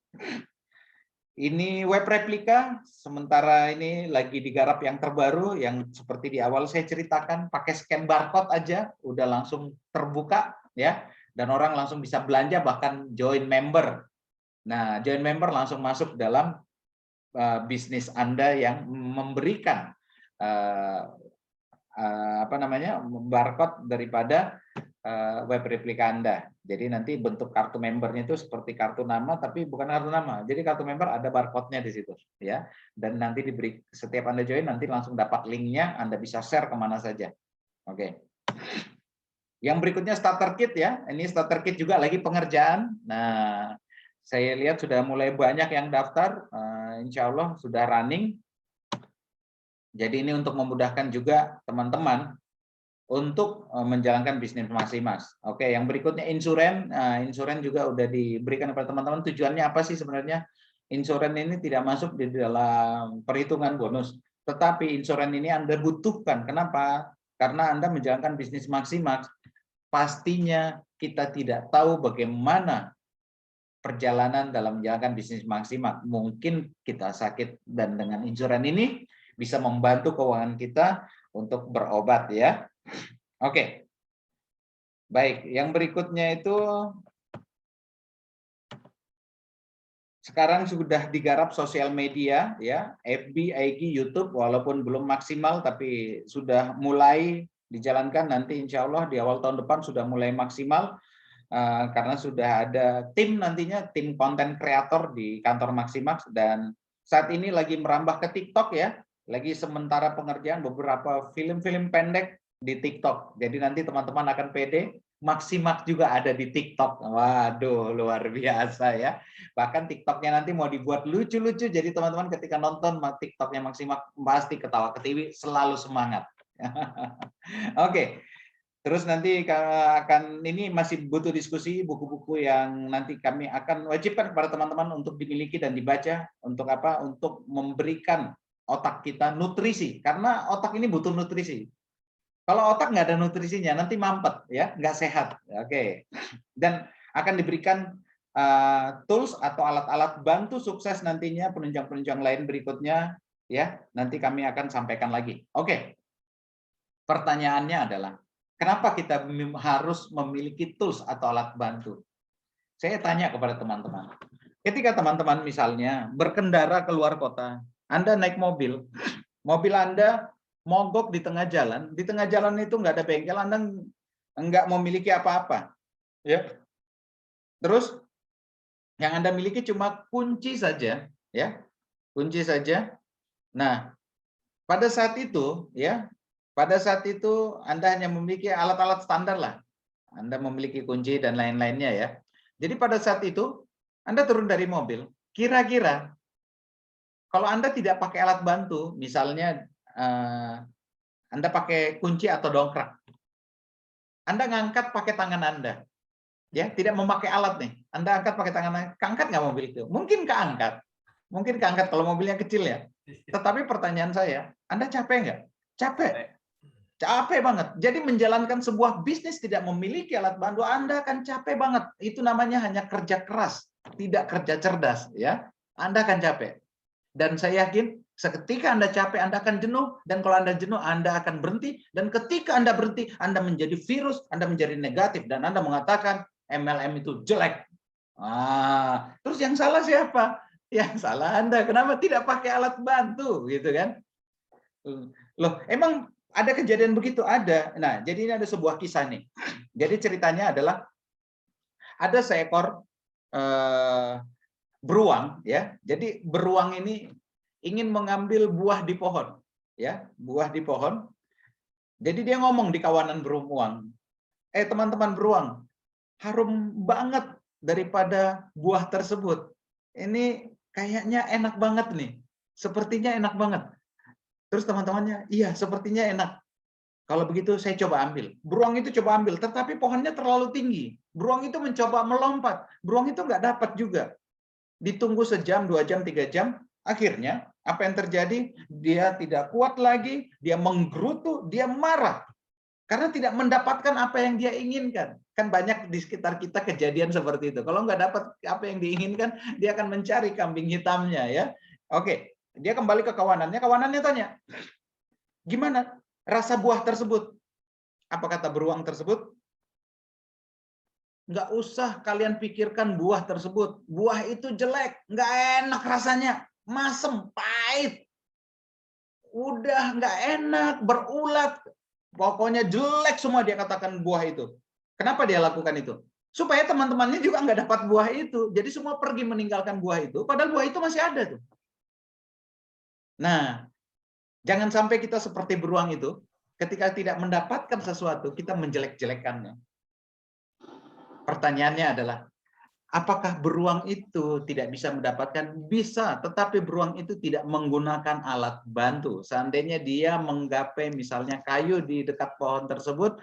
Ini web replika, sementara ini lagi digarap yang terbaru, yang seperti di awal saya ceritakan, pakai scan barcode aja, udah langsung terbuka, ya, dan orang langsung bisa belanja, bahkan join member. Nah, join member langsung masuk dalam bisnis Anda yang memberikan apa namanya barcode daripada web replika Anda. Jadi nanti bentuk kartu membernya itu seperti kartu nama, tapi bukan kartu nama. Jadi kartu member ada barcode-nya di situ, ya. Dan nanti diberi setiap Anda join nanti langsung dapat linknya, Anda bisa share kemana saja. Oke. Yang berikutnya starter kit ya. Ini starter kit juga lagi pengerjaan. Nah, saya lihat sudah mulai banyak yang daftar. Insya Allah sudah running. Jadi ini untuk memudahkan juga teman-teman untuk menjalankan bisnis masing-masing. Oke, yang berikutnya insuran. Insuran juga udah diberikan kepada teman-teman. Tujuannya apa sih sebenarnya? Insuran ini tidak masuk di dalam perhitungan bonus. Tetapi insuran ini Anda butuhkan. Kenapa? Karena Anda menjalankan bisnis Maximax, pastinya kita tidak tahu bagaimana perjalanan dalam menjalankan bisnis maksimal. Mungkin kita sakit dan dengan insuran ini bisa membantu keuangan kita untuk berobat ya. Oke. Baik, yang berikutnya itu sekarang sudah digarap sosial media ya, FB, IG, YouTube walaupun belum maksimal tapi sudah mulai dijalankan, nanti insya Allah di awal tahun depan sudah mulai maksimal. Karena sudah ada tim nantinya, tim konten kreator di kantor Maximax, dan saat ini lagi merambah ke TikTok ya, lagi sementara pengerjaan beberapa film-film pendek di TikTok. Jadi nanti teman-teman akan pede, Maximax juga ada di TikTok. Waduh, luar biasa ya. Bahkan TikToknya nanti mau dibuat lucu-lucu, jadi teman-teman ketika nonton TikToknya Maximax pasti ketawa ketiwi, selalu semangat. Oke. Terus nanti akan, ini masih butuh diskusi, buku-buku yang nanti kami akan wajibkan kepada teman-teman untuk dimiliki dan dibaca. Untuk apa? Untuk memberikan otak kita nutrisi, karena otak ini butuh nutrisi. Kalau otak nggak ada nutrisinya, nanti mampet ya, nggak sehat. Oke. Dan akan diberikan tools atau alat-alat bantu sukses nantinya, penunjang-penunjang lain berikutnya ya. Nanti kami akan sampaikan lagi. Oke. Pertanyaannya adalah, kenapa kita harus memiliki tools atau alat bantu? Saya tanya kepada teman-teman. Ketika teman-teman misalnya berkendara keluar kota, Anda naik mobil, mobil Anda mogok di tengah jalan itu nggak ada bengkel, Anda nggak memiliki apa-apa. Ya. Terus yang Anda miliki cuma kunci saja, ya, kunci saja. Nah, pada saat itu, ya, pada saat itu Anda hanya memiliki alat-alat standar lah. Anda memiliki kunci dan lain-lainnya ya. Jadi pada saat itu Anda turun dari mobil, kira-kira kalau Anda tidak pakai alat bantu, misalnya Anda pakai kunci atau dongkrak, Anda ngangkat pakai tangan Anda, ya, tidak memakai alat nih. Anda angkat pakai tangan Anda, keangkat nggak mobil itu? Mungkin keangkat kalau mobilnya kecil ya. Tetapi pertanyaan saya, Anda capek nggak? Capek banget. Jadi menjalankan sebuah bisnis tidak memiliki alat bantu, Anda akan capek banget. Itu namanya hanya kerja keras, tidak kerja cerdas, ya. Anda akan capek. Dan saya yakin seketika Anda capek, Anda akan jenuh, dan kalau Anda jenuh, Anda akan berhenti, dan ketika Anda berhenti, Anda menjadi virus, Anda menjadi negatif, dan Anda mengatakan MLM itu jelek. Terus yang salah siapa? Yang salah Anda. Kenapa tidak pakai alat bantu, gitu kan? Loh, emang ada kejadian begitu? Ada. Nah, jadi ini ada sebuah kisah nih. Jadi ceritanya adalah ada seekor beruang, ya. Jadi beruang ini ingin mengambil buah di pohon, ya, buah di pohon. Jadi dia ngomong di kawanan beruang, teman-teman beruang, harum banget daripada buah tersebut. Ini kayaknya enak banget nih, sepertinya enak banget. Terus teman-temannya, iya sepertinya enak. Kalau begitu saya coba ambil. Beruang itu coba ambil, tetapi pohonnya terlalu tinggi. Beruang itu mencoba melompat. Beruang itu nggak dapat juga. Ditunggu sejam, 2 jam, 3 jam. Akhirnya, apa yang terjadi? Dia tidak kuat lagi, dia menggerutu, dia marah. Karena tidak mendapatkan apa yang dia inginkan. Kan banyak di sekitar kita kejadian seperti itu. Kalau nggak dapat apa yang diinginkan, dia akan mencari kambing hitamnya, ya. Oke, dia kembali ke kawanannya. Kawanannya tanya, gimana rasa buah tersebut? Apa kata beruang tersebut? Nggak usah kalian pikirkan buah tersebut. Buah itu jelek, nggak enak rasanya, masem, pahit. Udah nggak enak, berulat. Pokoknya jelek semua dia katakan buah itu. Kenapa dia lakukan itu? Supaya teman-temannya juga nggak dapat buah itu. Jadi semua pergi meninggalkan buah itu, padahal buah itu masih ada tuh. Nah, jangan sampai kita seperti beruang itu, ketika tidak mendapatkan sesuatu, kita menjelek-jelekannya. Pertanyaannya adalah, apakah beruang itu tidak bisa mendapatkan? Bisa, tetapi beruang itu tidak menggunakan alat bantu. Seandainya dia menggapai misalnya kayu di dekat pohon tersebut,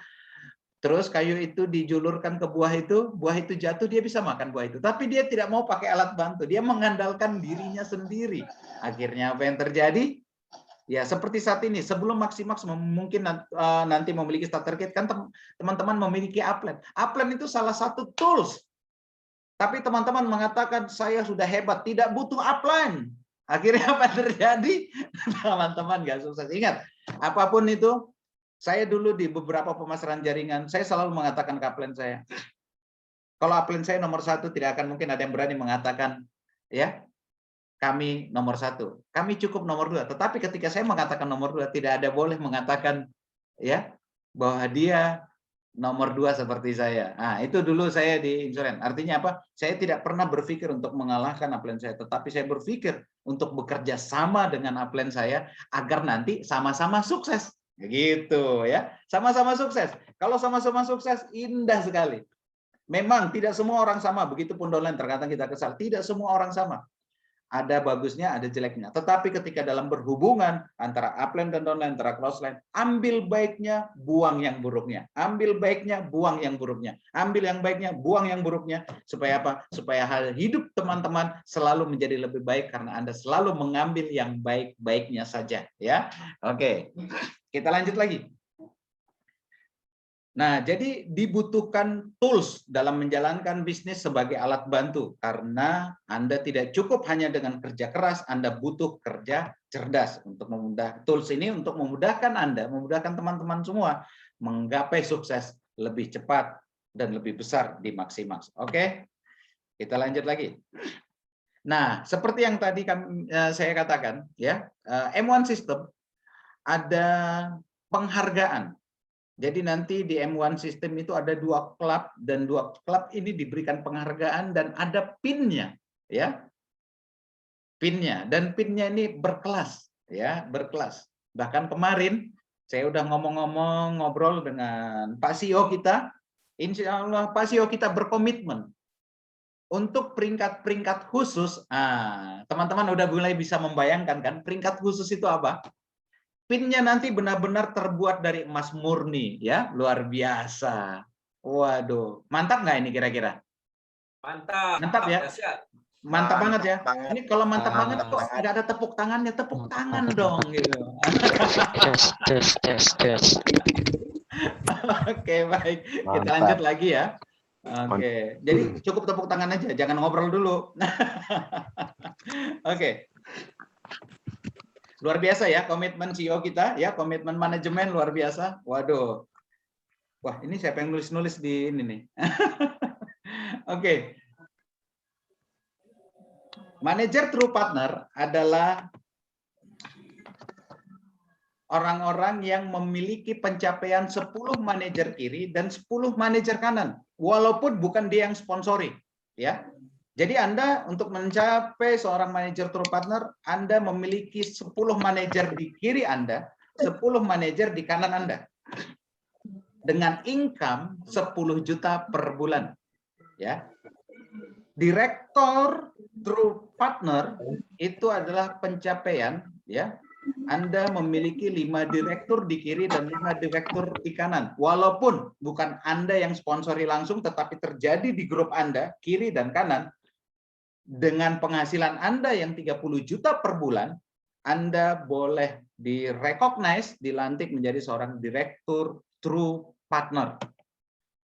terus kayu itu dijulurkan ke buah itu jatuh, dia bisa makan buah itu. Tapi dia tidak mau pakai alat bantu, dia mengandalkan dirinya sendiri. Akhirnya apa yang terjadi? Ya, seperti saat ini, sebelum Maximax mungkin nanti memiliki starter kit, kan teman-teman memiliki upline. Upline itu salah satu tools. Tapi teman-teman mengatakan, saya sudah hebat, tidak butuh upline. Akhirnya apa terjadi? Teman-teman nggak sukses. Ingat, apapun itu, saya dulu di beberapa pemasaran jaringan, saya selalu mengatakan ke upline saya, kalau upline saya nomor 1, tidak akan mungkin ada yang berani mengatakan, ya, kami nomor 1, kami cukup nomor 2. Tetapi ketika saya mengatakan nomor 2, tidak ada boleh mengatakan ya bahwa dia nomor 2 seperti saya. Nah, itu dulu saya di insuran. Artinya apa? Saya tidak pernah berpikir untuk mengalahkan upline saya, tetapi saya berpikir untuk bekerja sama dengan upline saya agar nanti sama-sama sukses. Gitu ya. Sama-sama sukses. Kalau sama-sama sukses, indah sekali. Memang tidak semua orang sama, begitupun downline, terkadang kita kesal. Tidak semua orang sama. Ada bagusnya, ada jeleknya. Tetapi ketika dalam berhubungan antara upline dan downline, antara crossline, ambil baiknya, buang yang buruknya. Ambil baiknya, buang yang buruknya. Ambil yang baiknya, buang yang buruknya. Supaya apa? Supaya hal hidup teman-teman selalu menjadi lebih baik karena Anda selalu mengambil yang baik-baiknya saja. Ya, oke. Kita lanjut lagi. Nah, jadi dibutuhkan tools dalam menjalankan bisnis sebagai alat bantu karena Anda tidak cukup hanya dengan kerja keras, Anda butuh kerja cerdas untuk memudahkan tools ini untuk memudahkan Anda, memudahkan teman-teman semua menggapai sukses lebih cepat dan lebih besar di Maximax. Oke, kita lanjut lagi. Nah, seperti yang tadi saya katakan, ya, M1 System ada penghargaan. Jadi nanti di M1 System itu ada 2 klub dan 2 klub ini diberikan penghargaan dan ada pinnya, ya, pinnya dan pinnya ini berkelas, ya, berkelas. Bahkan kemarin saya udah ngomong-ngomong ngobrol dengan Pak CEO kita, insya Allah Pak CEO kita berkomitmen untuk peringkat-peringkat khusus. Teman-teman udah mulai bisa membayangkan kan peringkat khusus itu apa? Pinnya nanti benar-benar terbuat dari emas murni, ya, luar biasa. Waduh, mantap nggak ini kira-kira? Mantap. Mantap ya, Dahsyat. mantap banget ya. Banget. Ini kalau mantap banget kok Banget. nggak ada tepuk tangannya, tepuk tangan dong gitu. Tes. Oke, baik, kita Mantap. lanjut lagi ya. Oke, jadi cukup tepuk tangan aja, jangan ngobrol dulu. Oke. Luar biasa ya komitmen CEO kita, ya, komitmen manajemen luar biasa. Waduh. Wah, ini siapa yang nulis-nulis di ini nih? Oke. Manajer true partner adalah orang-orang yang memiliki pencapaian 10 manajer kiri dan 10 manajer kanan, walaupun bukan dia yang sponsori, ya. Jadi Anda untuk mencapai seorang manajer true partner, Anda memiliki 10 manajer di kiri Anda, 10 manajer di kanan Anda. Dengan income 10 juta per bulan. Ya. Direktur true partner itu adalah pencapaian, ya. Anda memiliki 5 direktur di kiri dan 5 direktur di kanan. Walaupun bukan Anda yang sponsori langsung, tetapi terjadi di grup Anda, kiri dan kanan, dengan penghasilan Anda yang 30 juta per bulan, Anda boleh di-recognize, dilantik menjadi seorang direktur true partner.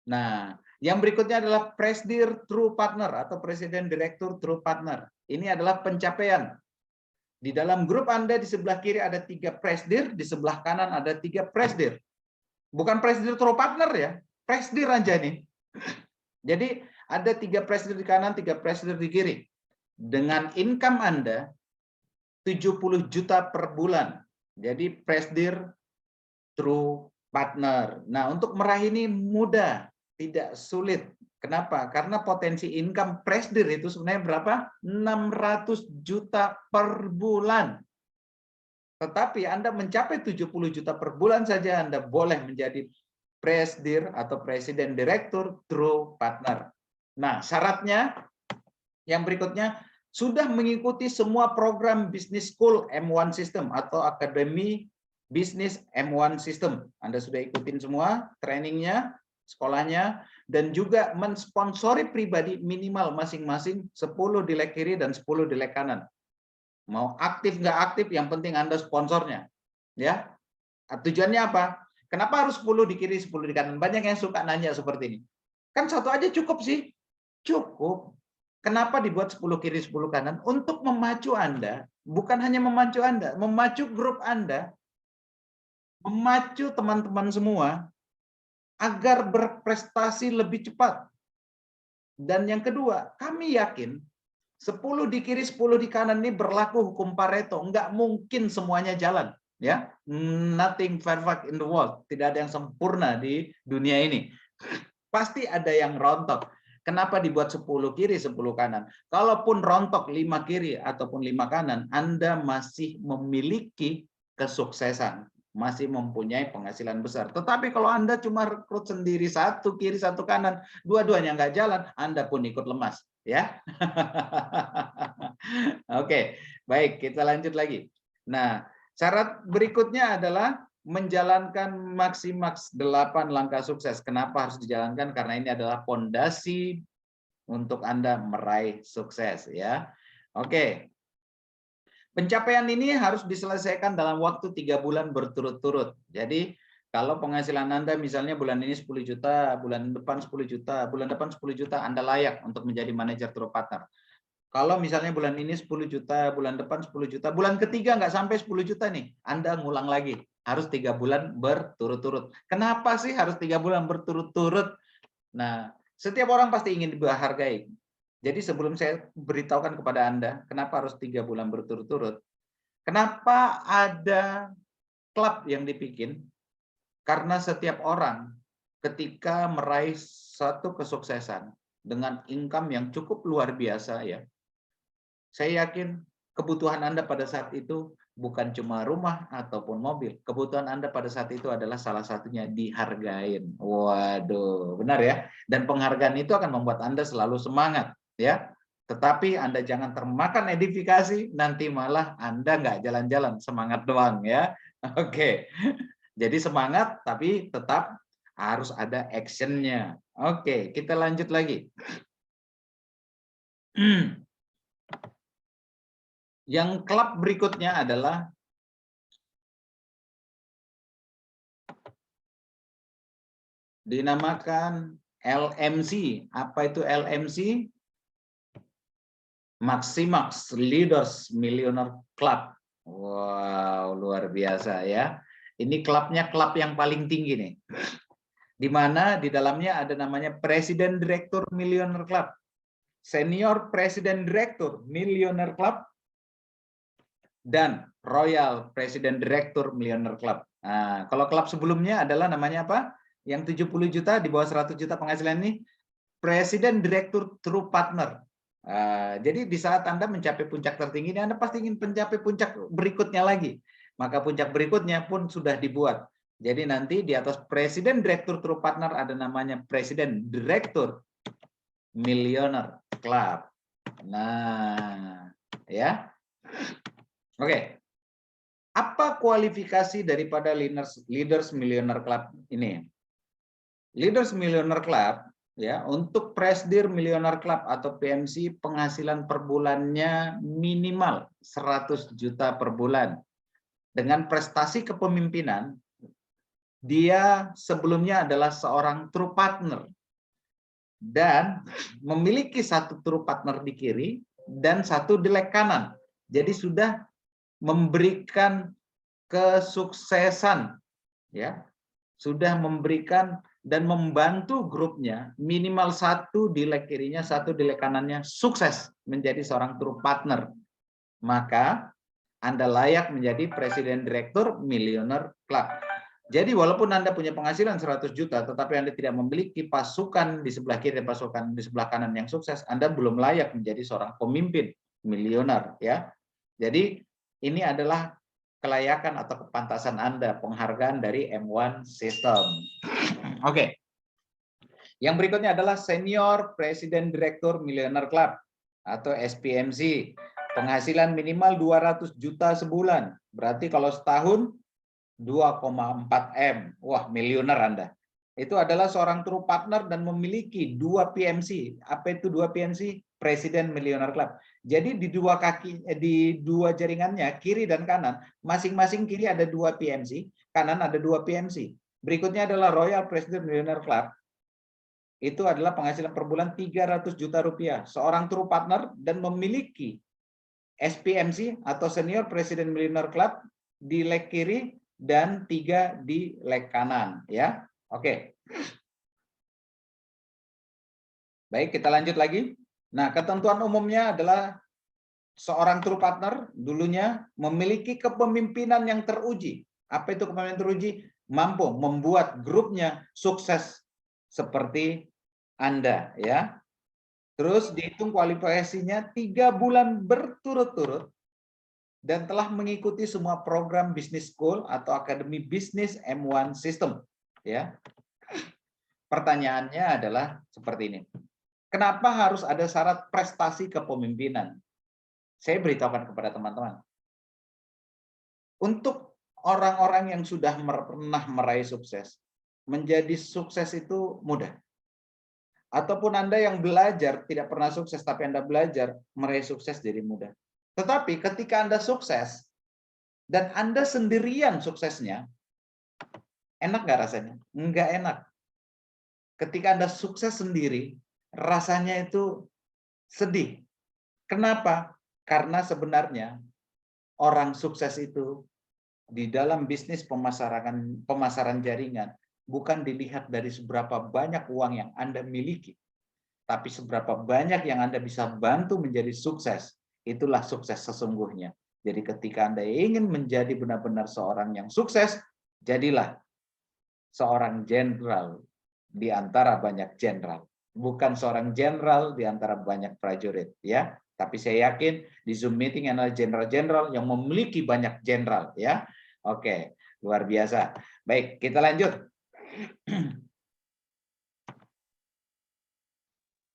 Nah, yang berikutnya adalah Presdir True Partner atau Presiden Direktur True Partner. Ini adalah pencapaian. Di dalam grup Anda di sebelah kiri ada 3 Presdir, di sebelah kanan ada 3 Presdir. Bukan Presdir True Partner ya, Presdir aja nih. Jadi ada 3 presdir di kanan, 3 presdir di kiri. Dengan income Anda 70 juta per bulan. Jadi presdir true partner. Nah, untuk meraih ini mudah, tidak sulit. Kenapa? Karena potensi income presdir itu sebenarnya berapa? 600 juta per bulan. Tetapi Anda mencapai 70 juta per bulan saja, Anda boleh menjadi presdir atau presiden direktur true partner. Nah, syaratnya yang berikutnya sudah mengikuti semua program Business School M1 System atau Akademi Bisnis M1 System. Anda sudah ikutin semua trainingnya, sekolahnya, dan juga mensponsori pribadi minimal masing-masing 10 di leg kiri dan 10 di leg kanan. Mau aktif nggak aktif, yang penting Anda sponsornya. Ya, tujuannya apa? Kenapa harus 10 di kiri, 10 di kanan? Banyak yang suka nanya seperti ini. Kan satu aja cukup sih. Cukup. Kenapa dibuat 10 kiri, 10 kanan? Untuk memacu Anda, bukan hanya memacu Anda, memacu grup Anda, memacu teman-teman semua agar berprestasi lebih cepat. Dan yang kedua, kami yakin 10 di kiri, 10 di kanan ini berlaku hukum Pareto. Enggak mungkin semuanya jalan. Ya, nothing perfect in the world. Tidak ada yang sempurna di dunia ini. Pasti ada yang rontok. Kenapa dibuat 10 kiri, 10 kanan? Kalaupun rontok 5 kiri ataupun 5 kanan, Anda masih memiliki kesuksesan. Masih mempunyai penghasilan besar. Tetapi kalau Anda cuma rekrut sendiri, satu kiri, satu kanan, dua-duanya nggak jalan, Anda pun ikut lemas. Ya. Oke, baik, kita lanjut lagi. Nah, syarat berikutnya adalah menjalankan Maximaks 8 langkah sukses. Kenapa harus dijalankan? Karena ini adalah fondasi untuk Anda meraih sukses, ya. Oke. Pencapaian ini harus diselesaikan dalam waktu 3 bulan berturut-turut. Jadi, kalau penghasilan Anda misalnya bulan ini 10 juta, bulan depan 10 juta, bulan depan 10 juta, Anda layak untuk menjadi manajer tour partner. Kalau misalnya bulan ini 10 juta, bulan depan 10 juta, bulan ketiga nggak sampai 10 juta nih, Anda ngulang lagi. Harus 3 bulan berturut-turut. Kenapa sih harus 3 bulan berturut-turut? Nah, setiap orang pasti ingin dihargai. Jadi sebelum saya beritahukan kepada Anda, kenapa harus 3 bulan berturut-turut? Kenapa ada klub yang dibikin? Karena setiap orang ketika meraih satu kesuksesan dengan income yang cukup luar biasa, ya, saya yakin kebutuhan Anda pada saat itu bukan cuma rumah ataupun mobil. Kebutuhan Anda pada saat itu adalah salah satunya dihargain. Waduh, benar ya? Dan penghargaan itu akan membuat Anda selalu semangat, ya. Tetapi Anda jangan termakan edifikasi, nanti malah Anda nggak jalan-jalan, semangat doang, ya. Oke, jadi semangat tapi tetap harus ada actionnya. Oke, kita lanjut lagi. Yang klub berikutnya adalah dinamakan LMC. Apa itu LMC? Maximaks Leaders Millionaire Club. Wow, luar biasa ya. Ini klubnya klub yang paling tinggi nih. Di mana di dalamnya ada namanya Presiden Direktur Millionaire Club, Senior Presiden Direktur Millionaire Club, dan Royal Presiden Direktur Millionaire Club. Nah, kalau klub sebelumnya adalah namanya apa? Yang 70 juta di bawah 100 juta penghasilan ini, Presiden Direktur True Partner. Jadi di saat Anda mencapai puncak tertinggi ini, Anda pasti ingin mencapai puncak berikutnya lagi. Maka puncak berikutnya pun sudah dibuat. Jadi nanti di atas Presiden Direktur True Partner ada namanya Presiden Direktur Millionaire Club. Nah, ya. Oke. Apa kualifikasi daripada Leaders Millionaire Club ini? Leaders Millionaire Club, ya, untuk Presidir Millionaire Club atau PMC penghasilan per bulannya minimal 100 juta per bulan. Dengan prestasi kepemimpinan, dia sebelumnya adalah seorang true partner dan memiliki satu true partner di kiri dan satu di leg kanan. Jadi sudah memberikan kesuksesan, ya, sudah memberikan dan membantu grupnya minimal satu di leg kirinya, satu di leg kanannya sukses menjadi seorang true partner. Maka Anda layak menjadi Presiden Direktur Millionaire Club. Jadi walaupun Anda punya penghasilan 100 juta, tetapi Anda tidak memiliki pasukan di sebelah kiri dan pasukan di sebelah kanan yang sukses, Anda belum layak menjadi seorang pemimpin milioner, ya. Jadi ini adalah kelayakan atau kepantasan Anda, penghargaan dari M1 System. Oke. Yang berikutnya adalah Senior Presiden Direktur Millionaire Club atau SPMC. Penghasilan minimal 200 juta sebulan. Berarti kalau setahun 2,4 M. Wah, miliuner Anda. Itu adalah seorang true partner dan memiliki 2 PMC. Apa itu 2 PMC? Presiden Millionaire Club. Jadi di di dua jaringannya, kiri dan kanan, masing-masing kiri ada 2 PMC, kanan ada 2 PMC. Berikutnya adalah Royal President Millionaire Club. Itu adalah penghasilan per bulan 300 juta rupiah. Seorang true partner dan memiliki SPMC atau Senior President Millionaire Club di leg kiri dan 3 di leg kanan, ya. Oke. Baik, kita lanjut lagi. Nah, ketentuan umumnya adalah seorang true partner dulunya memiliki kepemimpinan yang teruji. Apa itu kepemimpinan teruji? Mampu membuat grupnya sukses seperti Anda, ya. Terus dihitung kualifikasinya 3 bulan berturut-turut dan telah mengikuti semua program Business School atau Akademi Bisnis M1 System, ya. Pertanyaannya adalah seperti ini. Kenapa harus ada syarat prestasi kepemimpinan? Saya beritahukan kepada teman-teman. Untuk orang-orang yang sudah pernah meraih sukses, menjadi sukses itu mudah. Ataupun Anda yang belajar tidak pernah sukses, tapi Anda belajar meraih sukses jadi mudah. Tetapi ketika Anda sukses, dan Anda sendirian suksesnya, enak nggak rasanya? Nggak enak. Ketika Anda sukses sendiri, rasanya itu sedih. Kenapa? Karena sebenarnya orang sukses itu di dalam bisnis pemasaran jaringan bukan dilihat dari seberapa banyak uang yang Anda miliki, tapi seberapa banyak yang Anda bisa bantu menjadi sukses. Itulah sukses sesungguhnya. Jadi ketika Anda ingin menjadi benar-benar seorang yang sukses, jadilah seorang jenderal di antara banyak jenderal. Bukan seorang jenderal di antara banyak prajurit, ya. Tapi saya yakin di Zoom meeting adalah jenderal-jenderal yang memiliki banyak jenderal, ya. Oke, luar biasa. Baik, kita lanjut.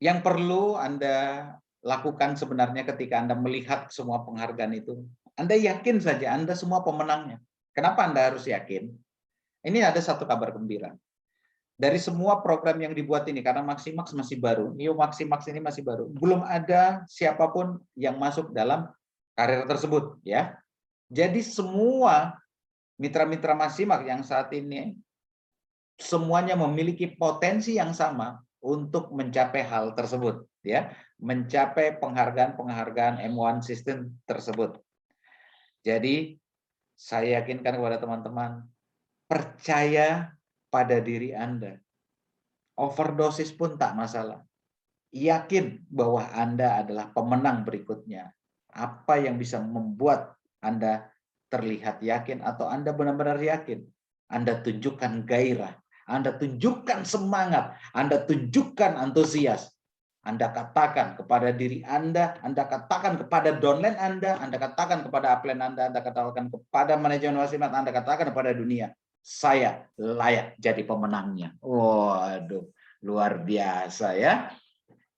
Yang perlu Anda lakukan sebenarnya ketika Anda melihat semua penghargaan itu, Anda yakin saja Anda semua pemenangnya. Kenapa Anda harus yakin? Ini ada satu kabar gembira. Dari semua program yang dibuat ini, karena Maximax masih baru, New Maximax ini masih baru, belum ada siapapun yang masuk dalam karir tersebut, ya. Jadi semua mitra-mitra Maximax yang saat ini semuanya memiliki potensi yang sama untuk mencapai hal tersebut, ya, mencapai penghargaan M1 System tersebut. Jadi saya yakinkan kepada teman-teman, percaya pada diri Anda. Overdosis pun tak masalah. Yakin bahwa Anda adalah pemenang berikutnya. Apa yang bisa membuat Anda terlihat yakin atau Anda benar-benar yakin? Anda tunjukkan gairah, Anda tunjukkan semangat, Anda tunjukkan antusias. Anda katakan kepada diri Anda katakan kepada downline Anda katakan kepada upline Anda katakan kepada manajemen Maximax, Anda katakan kepada dunia, saya layak jadi pemenangnya. Waduh, luar biasa, ya.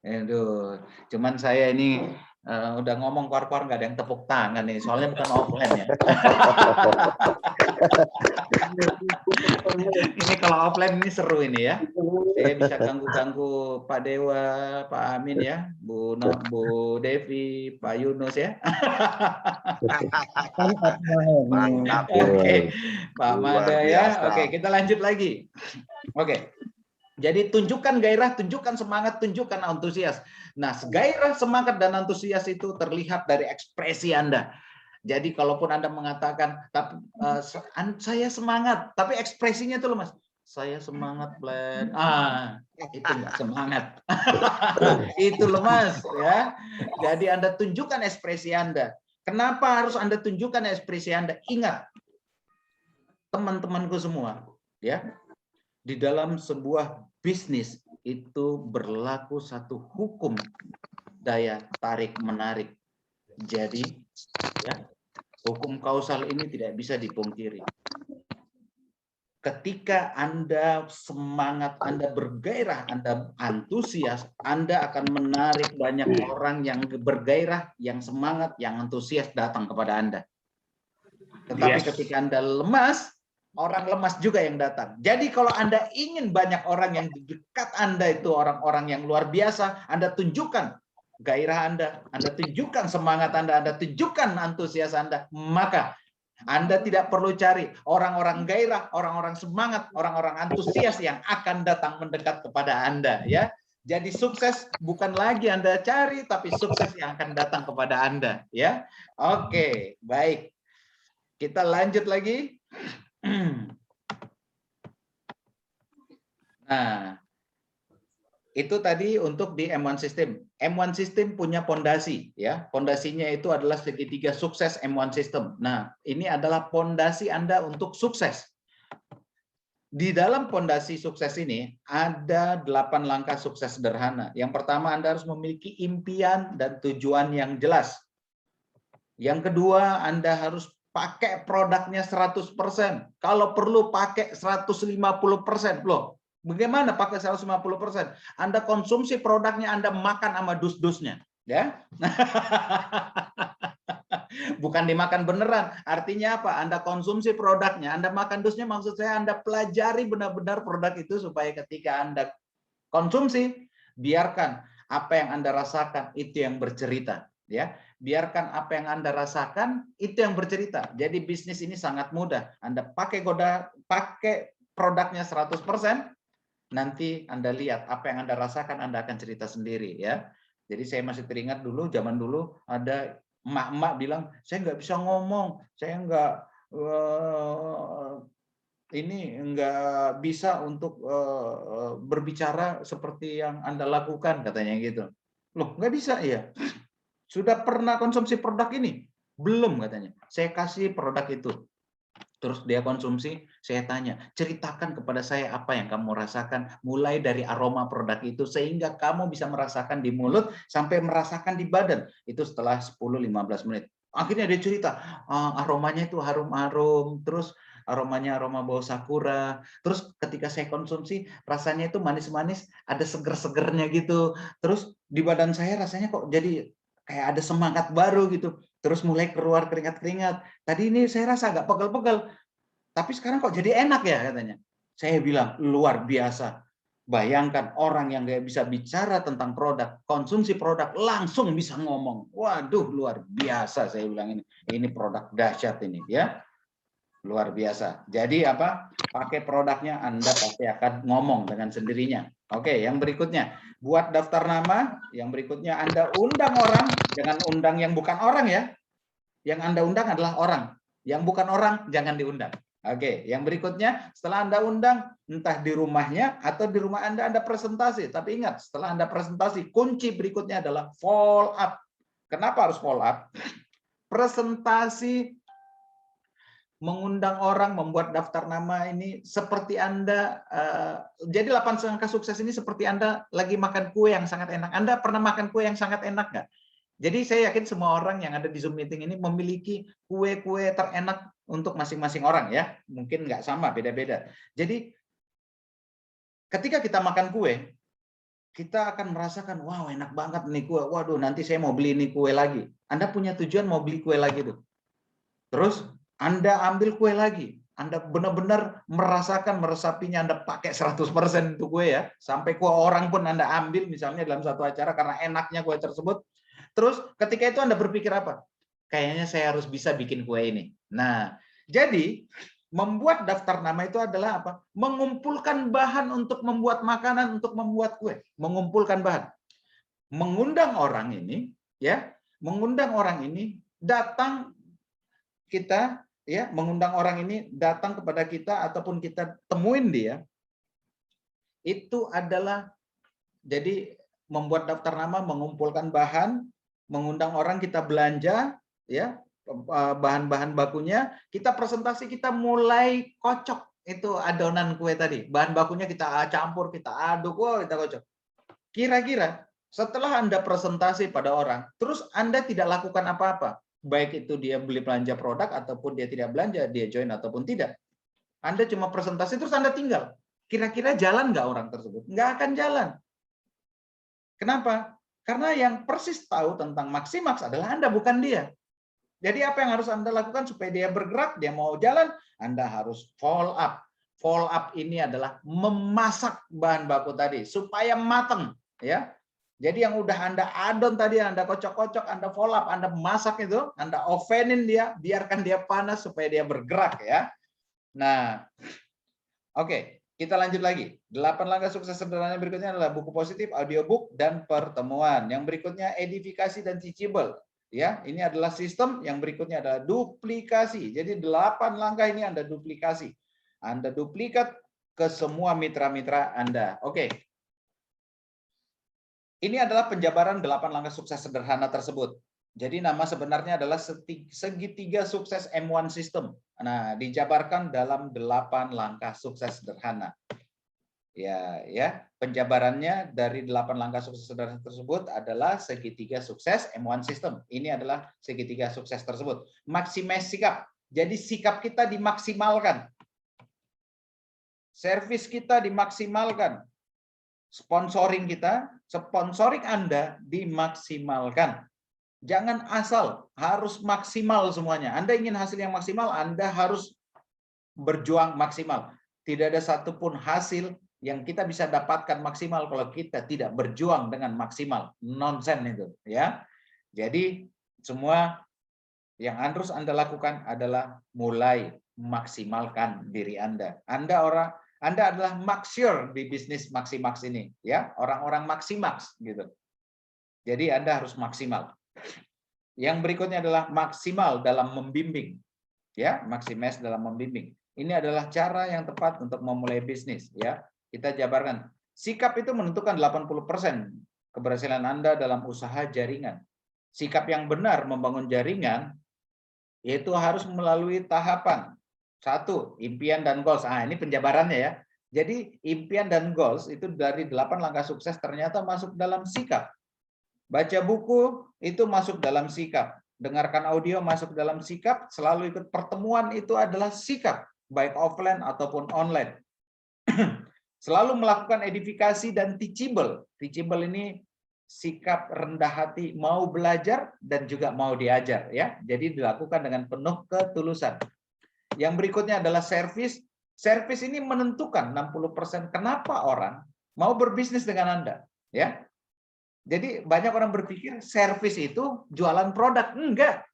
Aduh, cuman saya ini udah ngomong keluar-keluar nggak ada yang tepuk tangan nih, soalnya bukan offline ya. Ini kalau offline ini seru ini, ya. Saya bisa ganggu-ganggu Pak Dewa, Pak Amin, ya, Bu Devi, Pak Yunus, ya. Mantap. Oke, Pak Luar Mada, ya. biasa. Oke, kita lanjut lagi. Oke. Jadi tunjukkan gairah, tunjukkan semangat, tunjukkan antusias. Nah, gairah, semangat, dan antusias itu terlihat dari ekspresi Anda. Jadi kalaupun Anda mengatakan, saya semangat, tapi ekspresinya itu lemas. Saya semangat, Plan. Itu nggak semangat. Itu lemas, ya. Jadi Anda tunjukkan ekspresi Anda. Kenapa harus Anda tunjukkan ekspresi Anda? Ingat, teman-temanku semua, ya. Di dalam sebuah bisnis itu berlaku satu hukum daya tarik menarik. Jadi, ya, hukum kausal ini tidak bisa dipungkiri. Ketika Anda semangat, Anda bergairah, Anda antusias, Anda akan menarik banyak orang yang bergairah, yang semangat, yang antusias datang kepada Anda. Tetapi ketika Anda lemas, orang lemas juga yang datang. Jadi kalau Anda ingin banyak orang yang di dekat Anda itu orang-orang yang luar biasa, Anda tunjukkan gairah Anda tunjukkan semangat Anda tunjukkan antusias Anda, maka Anda tidak perlu cari orang-orang gairah, orang-orang semangat, orang-orang antusias yang akan datang mendekat kepada Anda, ya. Jadi sukses bukan lagi Anda cari, tapi sukses yang akan datang kepada Anda, ya. Oke, baik. Kita lanjut lagi. Nah, itu tadi untuk di M1 System. M1 System punya pondasi, ya. Pondasinya itu adalah segitiga sukses M1 System. Nah, ini adalah pondasi Anda untuk sukses. Di dalam pondasi sukses ini ada 8 langkah sukses sederhana. Yang pertama, Anda harus memiliki impian dan tujuan yang jelas. Yang kedua, Anda harus pakai produknya 100%. Kalau perlu pakai 150%. Loh, bagaimana pakai 150%? Anda konsumsi produknya, Anda makan sama dus-dusnya, ya. Bukan dimakan beneran. Artinya apa? Anda konsumsi produknya, Anda makan dusnya, maksud saya Anda pelajari benar-benar produk itu supaya ketika Anda konsumsi, biarkan apa yang Anda rasakan itu yang bercerita, ya. Biarkan apa yang Anda rasakan itu yang bercerita. Jadi bisnis ini sangat mudah. Anda pakai produknya 100%, nanti Anda lihat apa yang Anda rasakan, Anda akan cerita sendiri, ya. Jadi saya masih teringat dulu, zaman dulu ada emak-emak bilang, saya nggak bisa ngomong, saya nggak bisa untuk berbicara seperti yang Anda lakukan, katanya gitu. Loh, nggak bisa ya? Sudah pernah konsumsi produk ini? Belum, katanya. Saya kasih produk itu. Terus dia konsumsi, saya tanya, ceritakan kepada saya apa yang kamu rasakan, mulai dari aroma produk itu, sehingga kamu bisa merasakan di mulut, sampai merasakan di badan. Itu setelah 10-15 menit. Akhirnya dia cerita, aromanya itu harum-harum, terus aromanya aroma bau sakura. Terus ketika saya konsumsi, rasanya itu manis-manis, ada seger-segernya gitu. Terus di badan saya rasanya kok jadi kayak ada semangat baru gitu. Terus mulai keluar keringat-keringat. Tadi ini saya rasa agak pegel-pegel, tapi sekarang kok jadi enak ya, katanya. Saya bilang, luar biasa. Bayangkan orang yang nggak bisa bicara tentang produk, konsumsi produk, langsung bisa ngomong. Waduh, luar biasa, saya bilang ini. Ini produk dahsyat ini, ya. Luar biasa. Jadi apa? Pakai produknya, Anda pasti akan ngomong dengan sendirinya. Oke, yang berikutnya, buat daftar nama. Yang berikutnya, Anda undang orang, jangan undang yang bukan orang, ya. Yang Anda undang adalah orang. Yang bukan orang, jangan diundang. Oke, yang berikutnya, setelah Anda undang, entah di rumahnya atau di rumah Anda presentasi. Tapi ingat, setelah Anda presentasi, kunci berikutnya adalah follow up. Kenapa harus follow up? Presentasi, mengundang orang, membuat daftar nama ini seperti Anda, jadi 8 angka sukses ini seperti Anda lagi makan kue yang sangat enak. Anda pernah makan kue yang sangat enak nggak? Jadi saya yakin semua orang yang ada di Zoom meeting ini memiliki kue-kue terenak untuk masing-masing orang, ya. Mungkin nggak sama, beda-beda. Jadi ketika kita makan kue, kita akan merasakan, wow enak banget nih kue. Waduh, nanti saya mau beli ini kue lagi. Anda punya tujuan mau beli kue lagi tuh. Terus Anda ambil kue lagi. Anda benar-benar merasakan, meresapinya, Anda pakai 100% itu kue, ya. Sampai kue orang pun Anda ambil misalnya dalam satu acara karena enaknya kue tersebut. Terus ketika itu Anda berpikir apa? Kayaknya saya harus bisa bikin kue ini. Nah, jadi membuat daftar nama itu adalah apa? Mengumpulkan bahan untuk membuat makanan, untuk membuat kue. Mengumpulkan bahan. Mengundang orang ini, ya, mengundang orang ini datang kita, ya, mengundang orang ini datang kepada kita ataupun kita temuin dia. Itu adalah, jadi membuat daftar nama, mengumpulkan bahan, mengundang orang, kita belanja, ya, bahan-bahan bakunya, kita presentasi, kita mulai kocok itu adonan kue tadi. Bahan bakunya kita campur, kita aduk, kita kocok. Kira-kira setelah Anda presentasi pada orang, terus Anda tidak lakukan apa-apa, baik itu dia beli belanja produk ataupun dia tidak belanja, dia join ataupun tidak. Anda cuma presentasi terus Anda tinggal. Kira-kira jalan nggak orang tersebut? Nggak akan jalan. Kenapa? Karena yang persis tahu tentang Maxi Max adalah Anda, bukan dia. Jadi apa yang harus Anda lakukan supaya dia bergerak, dia mau jalan, Anda harus follow up. Follow up ini adalah memasak bahan baku tadi supaya matang, ya. Jadi yang udah Anda adon tadi, Anda kocok-kocok, Anda follow up, Anda masak itu, Anda ovenin dia, biarkan dia panas supaya dia bergerak, ya. Nah, oke, kita lanjut lagi. 8 langkah sukses sederhana berikutnya adalah buku positif, audiobook, dan pertemuan. Yang berikutnya edifikasi dan teachable. Ya, ini adalah sistem. Yang berikutnya adalah duplikasi. Jadi 8 langkah ini Anda duplikasi. Anda duplikat ke semua mitra-mitra Anda. Oke. Ini adalah penjabaran 8 langkah sukses sederhana tersebut. Jadi nama sebenarnya adalah segitiga sukses M1 System. Nah, dijabarkan dalam 8 langkah sukses sederhana. Ya, penjabarannya dari 8 langkah sukses sederhana tersebut adalah segitiga sukses M1 System. Ini adalah segitiga sukses tersebut. Maximize sikap. Jadi sikap kita dimaksimalkan. Servis kita dimaksimalkan. Sponsoring kita, sponsoring Anda dimaksimalkan. Jangan asal, harus maksimal semuanya. Anda ingin hasil yang maksimal, Anda harus berjuang maksimal. Tidak ada satupun hasil yang kita bisa dapatkan maksimal kalau kita tidak berjuang dengan maksimal. Nonsen itu, ya. Jadi semua yang harus Anda lakukan adalah mulai maksimalkan diri Anda. Anda adalah maxior di bisnis Maximax ini, ya. Orang-orang Maximax gitu. Jadi Anda harus maksimal. Yang berikutnya adalah maksimal dalam membimbing. Ya, maximize dalam membimbing. Ini adalah cara yang tepat untuk memulai bisnis, ya. Kita jabarkan. Sikap itu menentukan 80% keberhasilan Anda dalam usaha jaringan. Sikap yang benar membangun jaringan yaitu harus melalui tahapan. 1, impian dan goals. Ini penjabarannya, ya. Jadi impian dan goals itu dari 8 langkah sukses ternyata masuk dalam sikap. Baca buku itu masuk dalam sikap. Dengarkan audio masuk dalam sikap. Selalu ikut pertemuan itu adalah sikap. Baik offline ataupun online. Selalu melakukan edifikasi dan teachable. Teachable ini sikap rendah hati, mau belajar dan juga mau diajar, ya. Jadi dilakukan dengan penuh ketulusan. Yang berikutnya adalah service. Service ini menentukan 60% kenapa orang mau berbisnis dengan Anda, ya. Jadi banyak orang berpikir service itu jualan produk. Enggak.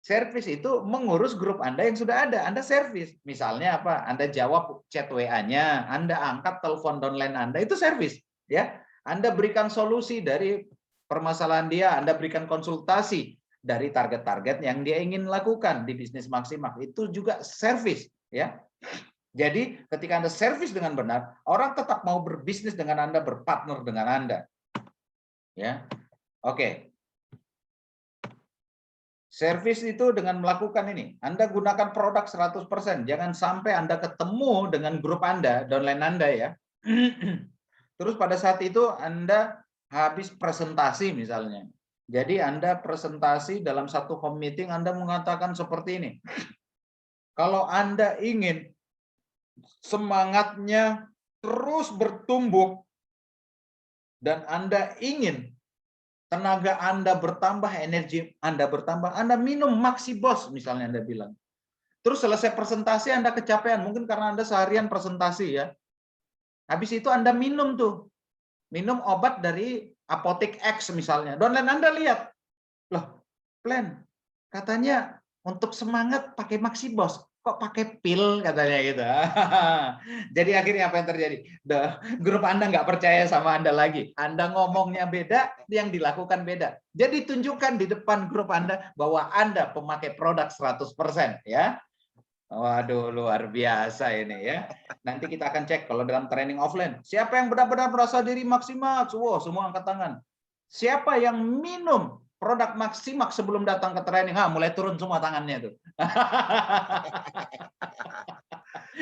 Service itu mengurus grup Anda yang sudah ada. Anda service. Misalnya apa? Anda jawab chat WA-nya, Anda angkat telepon downline Anda, itu service, ya. Anda berikan solusi dari permasalahan dia, Anda berikan konsultasi dari target-target yang dia ingin lakukan di bisnis Maximax. Itu juga service, ya. Jadi ketika Anda service dengan benar, orang tetap mau berbisnis dengan Anda, berpartner dengan Anda. Ya. Oke. Service itu dengan melakukan ini. Anda gunakan produk 100%. Jangan sampai Anda ketemu dengan grup Anda, downline Anda, ya. Terus pada saat itu Anda habis presentasi misalnya. Jadi Anda presentasi dalam satu home meeting, Anda mengatakan seperti ini. Kalau Anda ingin semangatnya terus bertumbuh dan Anda ingin tenaga Anda bertambah, energi Anda bertambah, Anda minum Maxi Boss misalnya Anda bilang. Terus selesai presentasi Anda kecapean, mungkin karena Anda seharian presentasi, ya. Habis itu Anda minum tuh. Minum obat dari apotek X misalnya. Downline Anda lihat. Loh, Plan, katanya untuk semangat pakai Maxi Boss. Kok pakai pil katanya gitu. Jadi akhirnya apa yang terjadi? Grup Anda nggak percaya sama Anda lagi. Anda ngomongnya beda, yang dilakukan beda. Jadi tunjukkan di depan grup Anda bahwa Anda pemakai produk 100%, ya. Waduh, luar biasa ini, ya. Nanti kita akan cek kalau dalam training offline. Siapa yang benar-benar merasa diri Maximax? Wow, semua angkat tangan. Siapa yang minum produk Maximax sebelum datang ke training? Mulai turun semua tangannya tuh.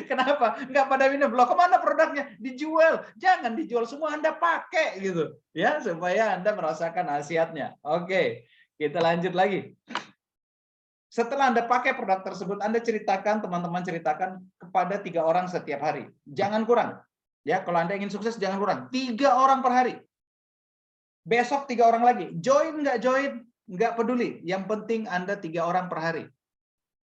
Kenapa? Nggak pada minum. Loh, kemana produknya? Dijual. Jangan dijual, semua Anda pakai gitu, ya, supaya Anda merasakan khasiatnya. Oke, kita lanjut lagi. Setelah Anda pakai produk tersebut, Anda ceritakan, teman-teman ceritakan kepada 3 orang setiap hari. Jangan kurang. Ya, kalau Anda ingin sukses jangan kurang. 3 orang per hari. Besok 3 orang lagi. Join nggak join? nggak peduli. Yang penting Anda 3 orang per hari.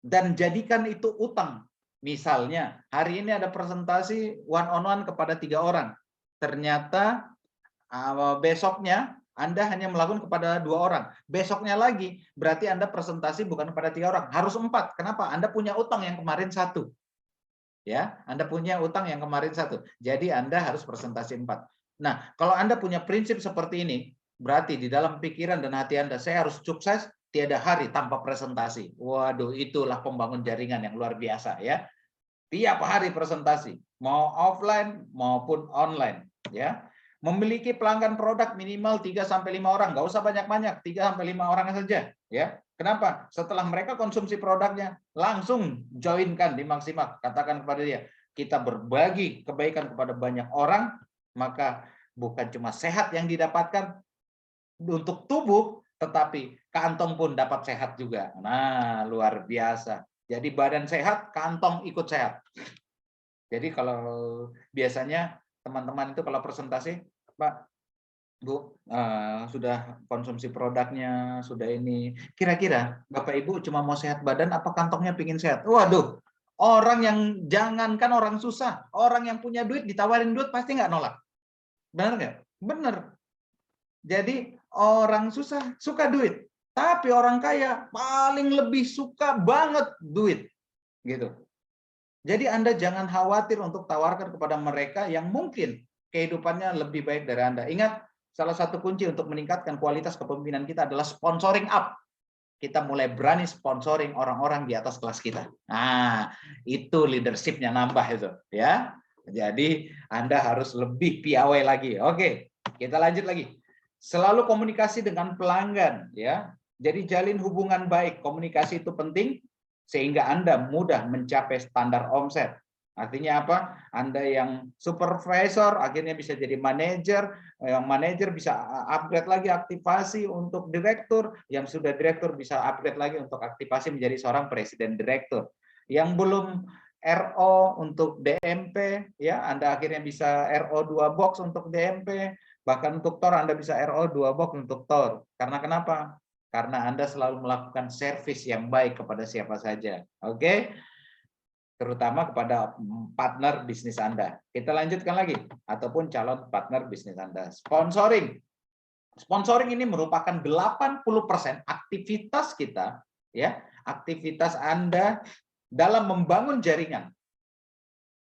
Dan jadikan itu utang. Misalnya, hari ini ada presentasi one on one kepada 3 orang. Ternyata besoknya Anda hanya melakukan kepada 2 orang. Besoknya lagi, berarti Anda presentasi bukan kepada 3 orang. Harus 4. Kenapa? Anda punya utang yang kemarin 1. Ya, Anda punya utang yang kemarin 1. Jadi Anda harus presentasi 4. Nah, kalau Anda punya prinsip seperti ini, berarti di dalam pikiran dan hati Anda, saya harus sukses, tiada hari tanpa presentasi. Waduh, itulah pembangun jaringan yang luar biasa ya. Tiap hari presentasi, mau offline maupun online ya. Memiliki pelanggan produk minimal 3-5 orang, nggak usah banyak-banyak, 3-5 orang saja ya. Kenapa? Setelah mereka konsumsi produknya, langsung joinkan di Maximax. Katakan kepada dia, kita berbagi kebaikan kepada banyak orang, maka bukan cuma sehat yang didapatkan untuk tubuh, tetapi kantong pun dapat sehat juga. Nah, luar biasa. Jadi badan sehat, kantong ikut sehat. Jadi kalau biasanya teman-teman itu kalau presentasi, Pak, Bu, sudah konsumsi produknya, sudah ini. Kira-kira Bapak Ibu cuma mau sehat badan, apa kantongnya pingin sehat? Waduh, orang yang jangankan orang susah, orang yang punya duit ditawarin duit pasti nggak nolak. Benar nggak? Benar. Jadi orang susah suka duit, tapi orang kaya paling lebih suka banget duit, gitu. Jadi Anda jangan khawatir untuk tawarkan kepada mereka yang mungkin kehidupannya lebih baik dari Anda. Ingat, salah satu kunci untuk meningkatkan kualitas kepemimpinan kita adalah sponsoring up. Kita mulai berani sponsoring orang-orang di atas kelas kita. Nah, itu leadership-nya nambah itu, ya. Jadi Anda harus lebih piawai lagi. Oke, kita lanjut lagi. Selalu komunikasi dengan pelanggan, ya. Jadi jalin hubungan baik, komunikasi itu penting sehingga Anda mudah mencapai standar omset. Artinya apa? Anda yang supervisor akhirnya bisa jadi manajer, yang manajer bisa upgrade lagi aktivasi untuk direktur, yang sudah direktur bisa upgrade lagi untuk aktivasi menjadi seorang presiden direktur. Yang belum RO untuk DMP, ya Anda akhirnya bisa RO 2 box untuk DMP, bahkan untuk TOR Anda bisa RO 2 box untuk TOR. Karena kenapa? Karena Anda selalu melakukan servis yang baik kepada siapa saja. Oke? Terutama kepada partner bisnis Anda. Kita lanjutkan lagi, ataupun calon partner bisnis Anda. Sponsoring. Sponsoring ini merupakan 80% aktivitas kita, ya, aktivitas Anda dalam membangun jaringan.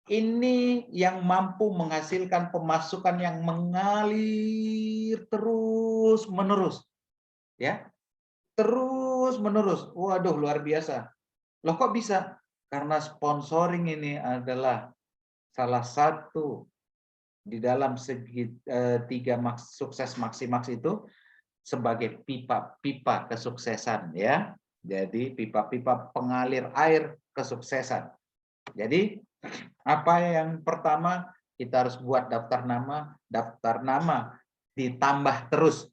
Ini yang mampu menghasilkan pemasukan yang mengalir terus-menerus. Ya. Terus-menerus. Waduh, luar biasa. Loh kok bisa? Karena sponsoring ini adalah salah satu di dalam segi 3 sukses Maximax itu sebagai pipa-pipa kesuksesan, ya. Jadi pipa-pipa pengalir air kesuksesan. Jadi apa yang pertama, kita harus buat daftar nama ditambah terus.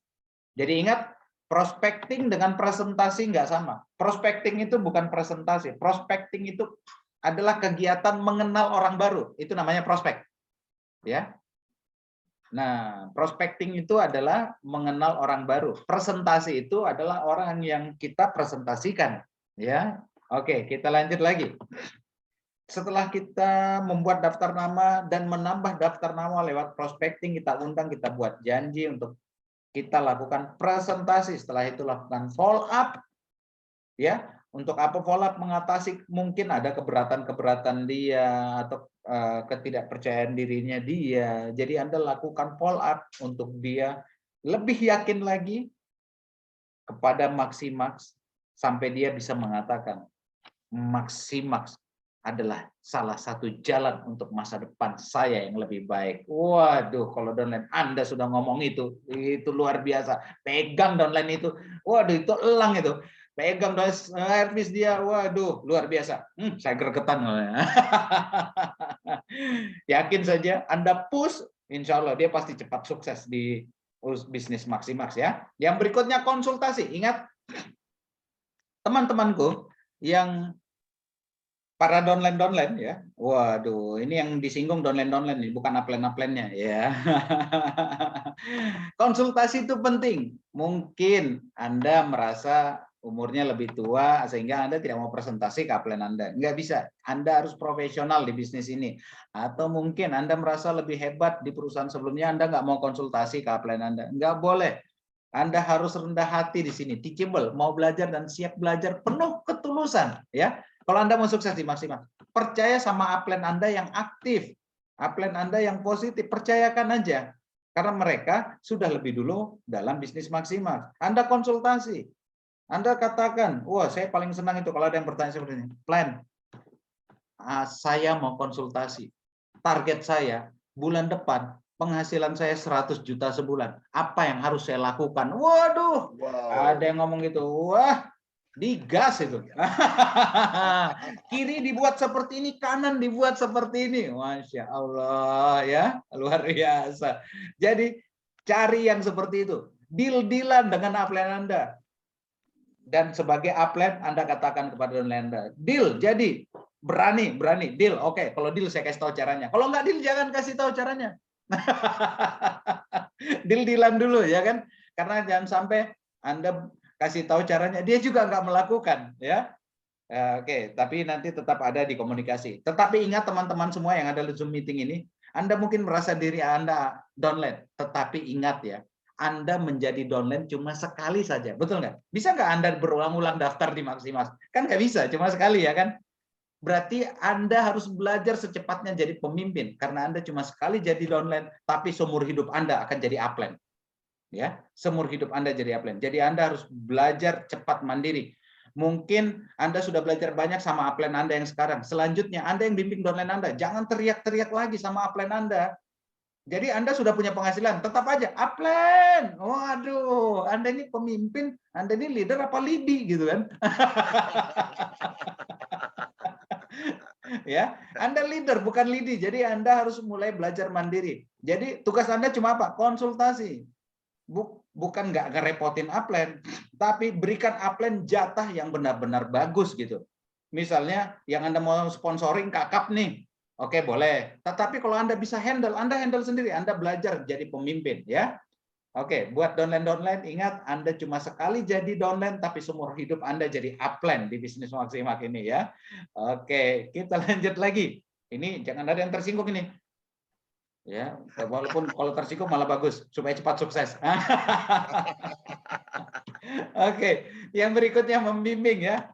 Jadi ingat, prospecting dengan presentasi nggak sama. Prospecting itu bukan presentasi. Prospecting itu adalah kegiatan mengenal orang baru. Itu namanya prospek. Ya. Nah, prospecting itu adalah mengenal orang baru. Presentasi itu adalah orang yang kita presentasikan. Ya. Oke, kita lanjut lagi. Setelah kita membuat daftar nama dan menambah daftar nama lewat prospecting, kita undang, kita buat janji untuk kita lakukan presentasi. Setelah itu lakukan follow up, ya. Untuk apa follow up? Mengatasi mungkin ada keberatan dia atau ketidakpercayaan dirinya dia. Jadi Anda lakukan follow up untuk dia lebih yakin lagi kepada Maximax sampai dia bisa mengatakan Maximax adalah salah satu jalan untuk masa depan saya yang lebih baik. Waduh, kalau downline Anda sudah ngomong itu luar biasa. Pegang downline itu, waduh itu elang itu. Pegang servis dia, waduh luar biasa. Saya gregetan. Yakin saja Anda push, insya Allah dia pasti cepat sukses di bisnis Maximax, ya. Yang berikutnya konsultasi. Ingat, teman-temanku yang para downline ya. Waduh, ini yang disinggung downline nih, bukan upline-nya ya. Konsultasi itu penting. Mungkin Anda merasa umurnya lebih tua sehingga Anda tidak mau presentasi ke upline Anda. Nggak bisa. Anda harus profesional di bisnis ini. Atau mungkin Anda merasa lebih hebat di perusahaan sebelumnya, Anda nggak mau konsultasi ke upline Anda. Nggak boleh. Anda harus rendah hati di sini, teachable, mau belajar dan siap belajar penuh ketulusan, ya. Kalau Anda mau sukses di Maximax, percaya sama upline Anda yang aktif, upline Anda yang positif, percayakan aja. Karena mereka sudah lebih dulu dalam bisnis Maximax. Anda konsultasi, Anda katakan, wah saya paling senang itu kalau ada yang bertanya seperti ini, plan, saya mau konsultasi, target saya bulan depan, penghasilan saya 100 juta sebulan. Apa yang harus saya lakukan? Waduh, ada yang ngomong gitu, wah, digas itu. Kiri dibuat seperti ini, kanan dibuat seperti ini. Masya Allah ya, luar biasa. Jadi cari yang seperti itu. Deal-dealan dengan upline Anda. Dan sebagai upline Anda katakan kepada downline Anda, deal, jadi berani, deal. Oke, kalau deal saya kasih tahu caranya. Kalau nggak deal jangan kasih tahu caranya. Deal-dealan dulu ya kan, karena jangan sampai Anda kasih tahu caranya, dia juga nggak melakukan, ya. Oke, tapi nanti tetap ada di komunikasi. Tetapi ingat teman-teman semua yang ada di Zoom meeting ini, Anda mungkin merasa diri Anda downline, tetapi ingat ya, Anda menjadi downline cuma sekali saja, betul nggak? Bisa nggak Anda berulang-ulang daftar di Maximax? Kan nggak bisa, cuma sekali ya kan? Berarti Anda harus belajar secepatnya jadi pemimpin, karena Anda cuma sekali jadi downline, tapi seumur hidup Anda akan jadi upline. Ya, seumur hidup Anda jadi upline. Jadi Anda harus belajar cepat mandiri. Mungkin Anda sudah belajar banyak sama upline Anda yang sekarang. Selanjutnya Anda yang bimbing downline Anda, jangan teriak-teriak lagi sama upline Anda. Jadi Anda sudah punya penghasilan, tetap aja upline. Waduh, Anda ini pemimpin, Anda ini leader apa lidi gitu kan? Ya, Anda leader bukan lidi. Jadi Anda harus mulai belajar mandiri. Jadi tugas Anda cuma apa? Konsultasi. Bukan nggak ngerepotin upline, tapi berikan upline jatah yang benar-benar bagus gitu. Misalnya yang Anda mau sponsoring kakap nih, oke boleh. Tetapi kalau Anda bisa handle, Anda handle sendiri, Anda belajar jadi pemimpin ya. Oke, buat downline ingat Anda cuma sekali jadi downline, tapi seumur hidup Anda jadi upline di bisnis Maximax ini ya. Oke, kita lanjut lagi. Ini jangan ada yang tersinggung ini. Ya, walaupun kalau tersinggung malah bagus supaya cepat sukses. Oke, yang berikutnya membimbing ya.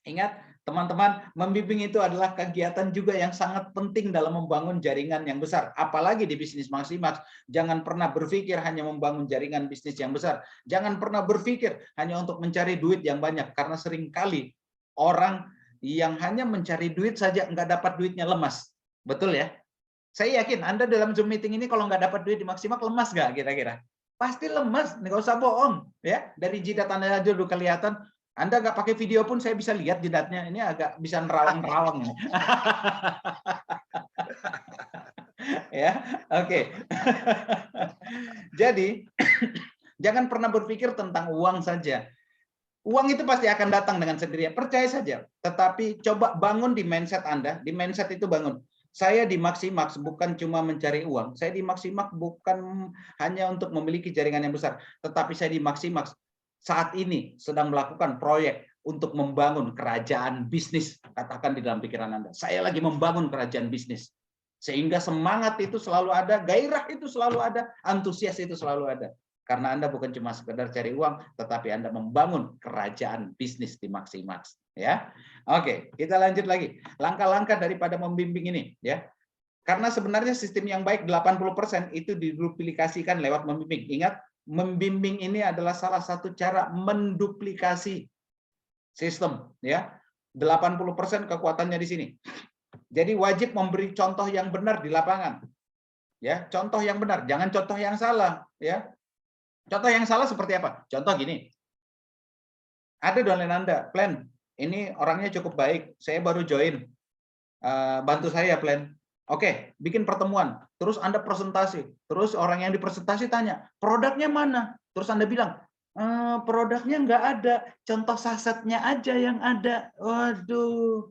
Ingat teman-teman, membimbing itu adalah kegiatan juga yang sangat penting dalam membangun jaringan yang besar. Apalagi di bisnis Maximax, jangan pernah berpikir hanya membangun jaringan bisnis yang besar. Jangan pernah berpikir hanya untuk mencari duit yang banyak, karena seringkali orang yang hanya mencari duit saja nggak dapat duitnya lemas. Betul ya? Saya yakin Anda dalam Zoom meeting ini kalau nggak dapat duit di Maximax lemas nggak kira-kira? Pasti lemas, nggak usah bohong ya. Dari jidat Anda aja udah kelihatan. Anda nggak pakai video pun saya bisa lihat jidatnya. Ini agak bisa nerawang-nerawang. Ya, oke. Jadi jangan pernah berpikir tentang uang saja. Uang itu pasti akan datang dengan sendirinya, percaya saja. Tetapi coba bangun di mindset Anda, di mindset itu bangun. Saya di Maximax bukan cuma mencari uang. Saya di Maximax bukan hanya untuk memiliki jaringan yang besar, tetapi saya di Maximax saat ini sedang melakukan proyek untuk membangun kerajaan bisnis. Katakan di dalam pikiran Anda, saya lagi membangun kerajaan bisnis. Sehingga semangat itu selalu ada, gairah itu selalu ada, antusias itu selalu ada. Karena Anda bukan cuma sekedar cari uang, tetapi Anda membangun kerajaan bisnis di Maximax. Ya, oke, kita lanjut lagi. Langkah-langkah daripada membimbing ini, ya. Karena sebenarnya sistem yang baik 80% itu diduplikasikan lewat membimbing. Ingat, membimbing ini adalah salah satu cara menduplikasi sistem, ya. 80% kekuatannya di sini. Jadi wajib memberi contoh yang benar di lapangan. Ya, contoh yang benar, jangan contoh yang salah, ya. Contoh yang salah seperti apa? Contoh gini. Ada downline Anda, plan. Ini orangnya cukup baik, saya baru join, bantu saya plan. Oke, bikin pertemuan, terus Anda presentasi, terus orang yang dipresentasi tanya, produknya mana? Terus Anda bilang, produknya nggak ada, contoh sasetnya aja yang ada. Waduh,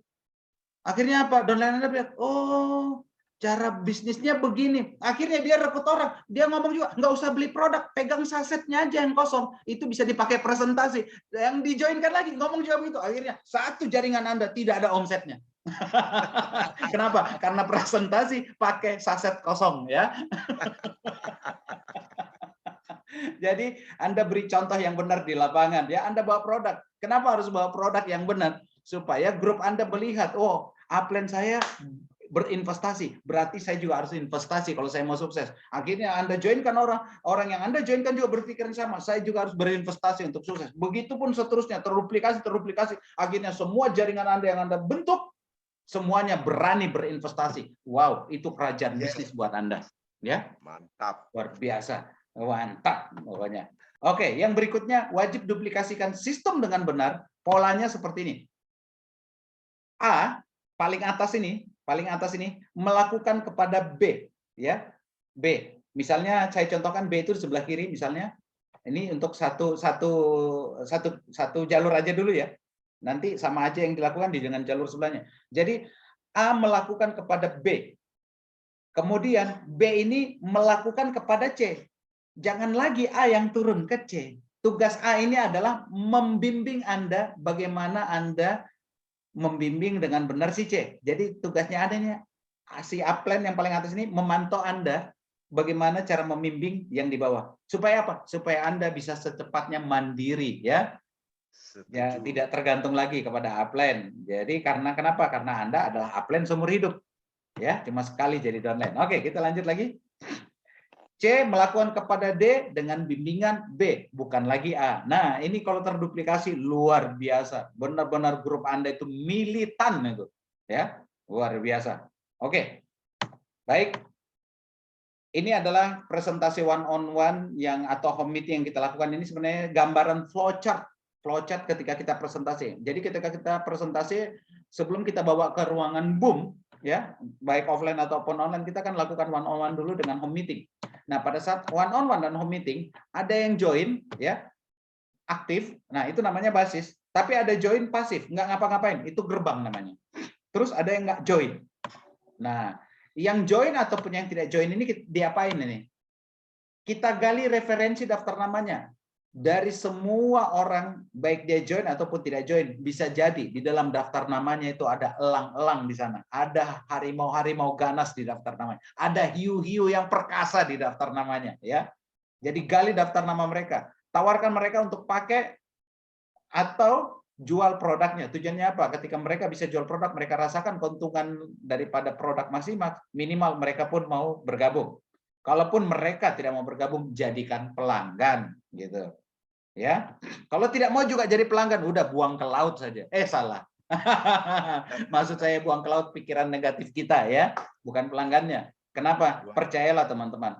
Akhirnya apa? Downline Anda lihat, oh cara bisnisnya begini. Akhirnya dia rekrut orang. Dia ngomong juga, nggak usah beli produk, pegang sasetnya aja yang kosong. Itu bisa dipakai presentasi. Yang dijoinkan lagi, ngomong juga begitu. Akhirnya satu jaringan Anda tidak ada omsetnya. Kenapa? Karena presentasi pakai saset kosong ya. Jadi Anda beri contoh yang benar di lapangan ya. Anda bawa produk. Kenapa harus bawa produk yang benar? Supaya grup Anda melihat, oh, upline saya berinvestasi, berarti saya juga harus investasi kalau saya mau sukses. Akhirnya Anda joinkan orang yang Anda joinkan juga berpikiran sama, saya juga harus berinvestasi untuk sukses. Begitupun seterusnya, teruplikasi. Akhirnya semua jaringan Anda yang Anda bentuk, semuanya berani berinvestasi. Wow, itu kerajaan bisnis buat Anda. Ya, Mantap. luar biasa. Mantap pokoknya. Oke, yang berikutnya wajib duplikasikan sistem dengan benar. Polanya seperti ini. A, paling atas ini melakukan kepada B, ya. B. Misalnya saya contohkan B itu di sebelah kiri misalnya. Ini untuk satu jalur aja dulu ya. Nanti sama aja yang dilakukan dengan jalur sebelahnya. Jadi A melakukan kepada B. Kemudian B ini melakukan kepada C. Jangan lagi A yang turun ke C. Tugas A ini adalah membimbing Anda bagaimana Anda membimbing dengan benar si C. Jadi tugasnya Anda ini, si upline yang paling atas ini memantau Anda bagaimana cara membimbing yang di bawah. Supaya apa? Supaya Anda bisa secepatnya mandiri ya. Ya, tidak tergantung lagi kepada upline. Jadi kenapa? Karena Anda adalah upline seumur hidup. Ya, cuma sekali jadi downline. Oke, kita lanjut lagi. C melakukan kepada D dengan bimbingan B, bukan lagi A. Nah, ini kalau terduplikasi luar biasa. Benar-benar grup Anda itu militan itu. Ya, luar biasa. Oke. Baik. Ini adalah presentasi one on one yang atau home meeting yang kita lakukan. Ini sebenarnya gambaran flowchart. Flowchart ketika kita presentasi. Jadi ketika kita presentasi sebelum kita bawa ke ruangan boom, ya, baik offline ataupun online, kita kan lakukan one on one dulu dengan home meeting. Nah, pada saat one on one dan home meeting, ada yang join, ya, aktif. Nah, itu namanya basis. Tapi ada join pasif, nggak ngapa-ngapain. Itu gerbang namanya. Terus ada yang nggak join. Nah, yang join ataupun yang tidak join ini diapain ini? Kita gali referensi daftar namanya. Dari semua orang, baik dia join ataupun tidak join, bisa jadi di dalam daftar namanya itu ada elang-elang di sana. Ada harimau-harimau ganas di daftar namanya. Ada hiu-hiu yang perkasa di daftar namanya. Ya, jadi gali daftar nama mereka. Tawarkan mereka untuk pakai atau jual produknya. Tujuannya apa? Ketika mereka bisa jual produk, mereka rasakan keuntungan daripada produk Maximax, minimal mereka pun mau bergabung. Kalaupun mereka tidak mau bergabung, jadikan pelanggan, gitu. Ya, kalau tidak mau juga jadi pelanggan, udah buang ke laut saja. Salah. Maksud saya buang ke laut pikiran negatif kita ya, bukan pelanggannya. Kenapa? Percayalah teman-teman.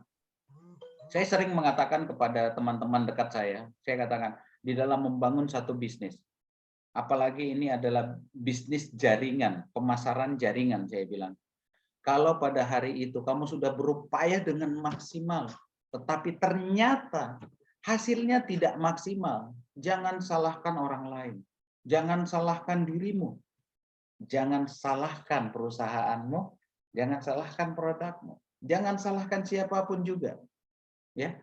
Saya sering mengatakan kepada teman-teman dekat saya katakan di dalam membangun satu bisnis, apalagi ini adalah bisnis jaringan, pemasaran jaringan, saya bilang. Kalau pada hari itu kamu sudah berupaya dengan maksimal, tetapi ternyata hasilnya tidak maksimal, jangan salahkan orang lain. Jangan salahkan dirimu. Jangan salahkan perusahaanmu, jangan salahkan produkmu. Jangan salahkan siapapun juga. Ya.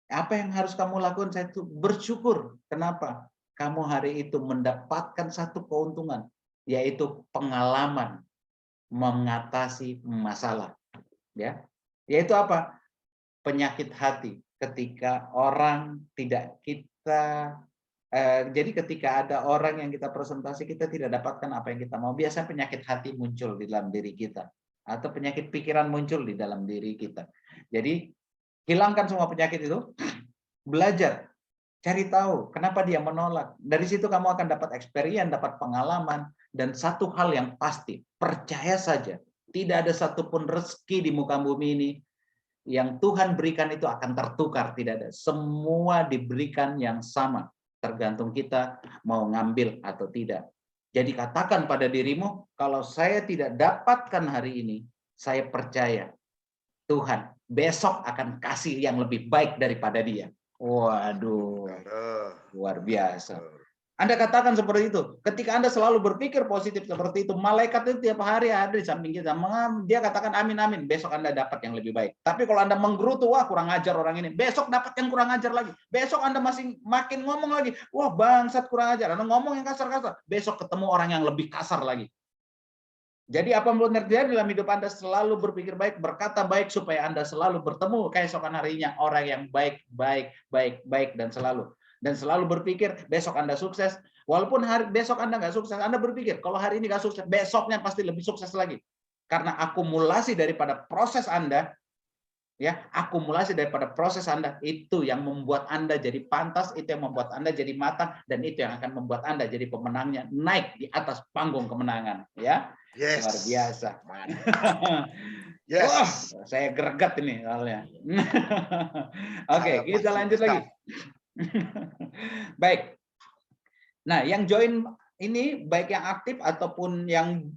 Apa yang harus kamu lakukan? Saya itu bersyukur. Kenapa? Kamu hari itu mendapatkan satu keuntungan, yaitu pengalaman mengatasi masalah. Ya. Yaitu apa? Penyakit hati. Ketika orang tidak kita jadi ketika ada orang yang kita presentasi, kita tidak dapatkan apa yang kita mau, biasanya penyakit hati muncul di dalam diri kita atau penyakit pikiran muncul di dalam diri kita. Jadi hilangkan semua penyakit itu, belajar, cari tahu kenapa dia menolak. Dari situ kamu akan dapat experience, dapat pengalaman, dan satu hal yang pasti, percaya saja, tidak ada satupun rezeki di muka bumi ini yang Tuhan berikan itu akan tertukar, tidak ada. Semua diberikan yang sama, tergantung kita mau ngambil atau tidak. Jadi katakan pada dirimu, kalau saya tidak dapatkan hari ini, saya percaya Tuhan besok akan kasih yang lebih baik daripada dia. Waduh, luar biasa. Anda katakan seperti itu. Ketika Anda selalu berpikir positif seperti itu, malaikat itu tiap hari ada di samping kita. Dia katakan amin, amin. Besok Anda dapat yang lebih baik. Tapi kalau Anda menggerutu, wah kurang ajar orang ini. Besok dapat yang kurang ajar lagi. Besok Anda masih makin ngomong lagi. Wah bangsat kurang ajar. Anda ngomong yang kasar-kasar. Besok ketemu orang yang lebih kasar lagi. Jadi apa yang terjadi dalam hidup Anda, selalu berpikir baik, berkata baik, supaya Anda selalu bertemu keesokan harinya orang yang baik, baik, baik, baik, dan selalu berpikir besok Anda sukses. Walaupun besok Anda nggak sukses, Anda berpikir kalau hari ini nggak sukses, besoknya pasti lebih sukses lagi. Karena akumulasi daripada proses Anda, ya, akumulasi daripada proses Anda itu yang membuat Anda jadi pantas, itu yang membuat Anda jadi matang, dan itu yang akan membuat Anda jadi pemenangnya, naik di atas panggung kemenangan, ya. Yes. Luar biasa. Yes. Wah, saya greget ini soalnya. Oke, kita lanjut lagi. Baik. Nah, yang join ini baik yang aktif ataupun yang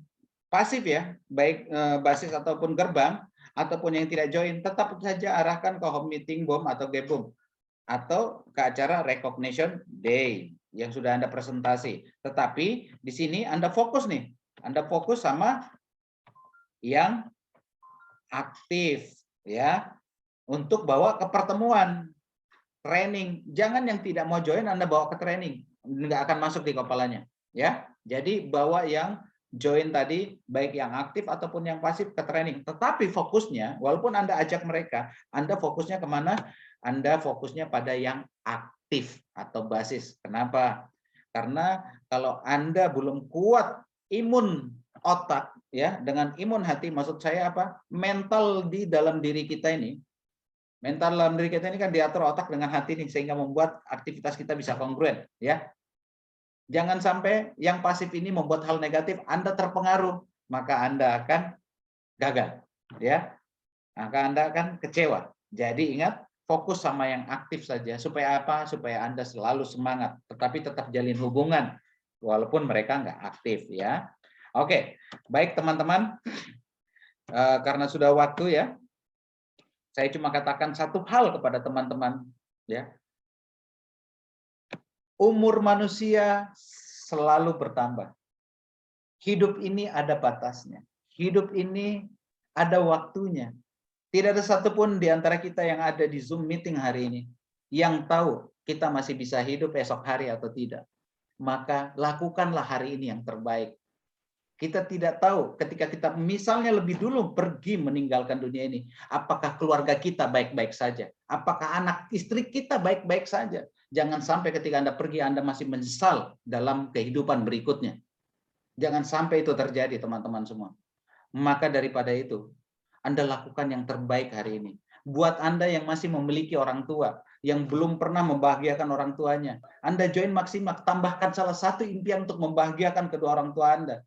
pasif ya, baik basis ataupun gerbang, ataupun yang tidak join, tetap saja arahkan ke home meeting BOM atau GBOM, atau ke acara recognition day yang sudah Anda presentasi. Tetapi di sini Anda fokus nih, Anda fokus sama yang aktif ya, untuk bawa ke pertemuan training. Jangan yang tidak mau join Anda bawa ke training, nggak akan masuk di kepalanya ya. Jadi bawa yang join tadi, baik yang aktif ataupun yang pasif, ke training. Tetapi fokusnya, walaupun Anda ajak mereka, Anda fokusnya kemana? Anda fokusnya pada yang aktif atau basis. Kenapa? Karena kalau Anda belum kuat imun otak ya, dengan imun hati, maksud saya apa? Mental di dalam diri kita ini, mental dalam diri kita ini kan diatur otak dengan hati nih, sehingga membuat aktivitas kita bisa kongruen ya. Jangan sampai yang pasif ini membuat hal negatif, Anda terpengaruh, maka Anda akan gagal ya. Maka Anda akan kecewa. Jadi ingat, fokus sama yang aktif saja. Supaya apa? Supaya Anda selalu semangat, tetapi tetap jalin hubungan walaupun mereka nggak aktif ya. Oke, baik teman-teman, karena sudah waktu ya, saya cuma katakan satu hal kepada teman-teman ya. Umur manusia selalu bertambah. Hidup ini ada batasnya. Hidup ini ada waktunya. Tidak ada satupun di antara kita yang ada di Zoom meeting hari ini yang tahu kita masih bisa hidup esok hari atau tidak. Maka lakukanlah hari ini yang terbaik. Kita tidak tahu ketika kita misalnya lebih dulu pergi meninggalkan dunia ini, apakah keluarga kita baik-baik saja? Apakah anak istri kita baik-baik saja? Jangan sampai ketika Anda pergi, Anda masih menyesal dalam kehidupan berikutnya. Jangan sampai itu terjadi, teman-teman semua. Maka daripada itu, Anda lakukan yang terbaik hari ini. Buat Anda yang masih memiliki orang tua, yang belum pernah membahagiakan orang tuanya, Anda join Maksimak, tambahkan salah satu impian untuk membahagiakan kedua orang tua Anda.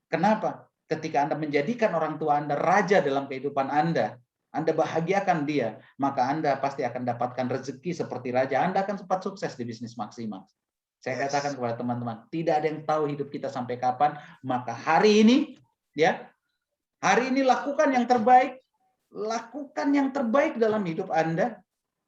Kenapa? Ketika Anda menjadikan orang tua Anda raja dalam kehidupan Anda bahagiakan dia, maka Anda pasti akan dapatkan rezeki seperti raja. Anda akan cepat sukses di bisnis Maksimal. Saya katakan kepada teman-teman, tidak ada yang tahu hidup kita sampai kapan, maka hari ini, ya, hari ini lakukan yang terbaik. Lakukan yang terbaik dalam hidup Anda,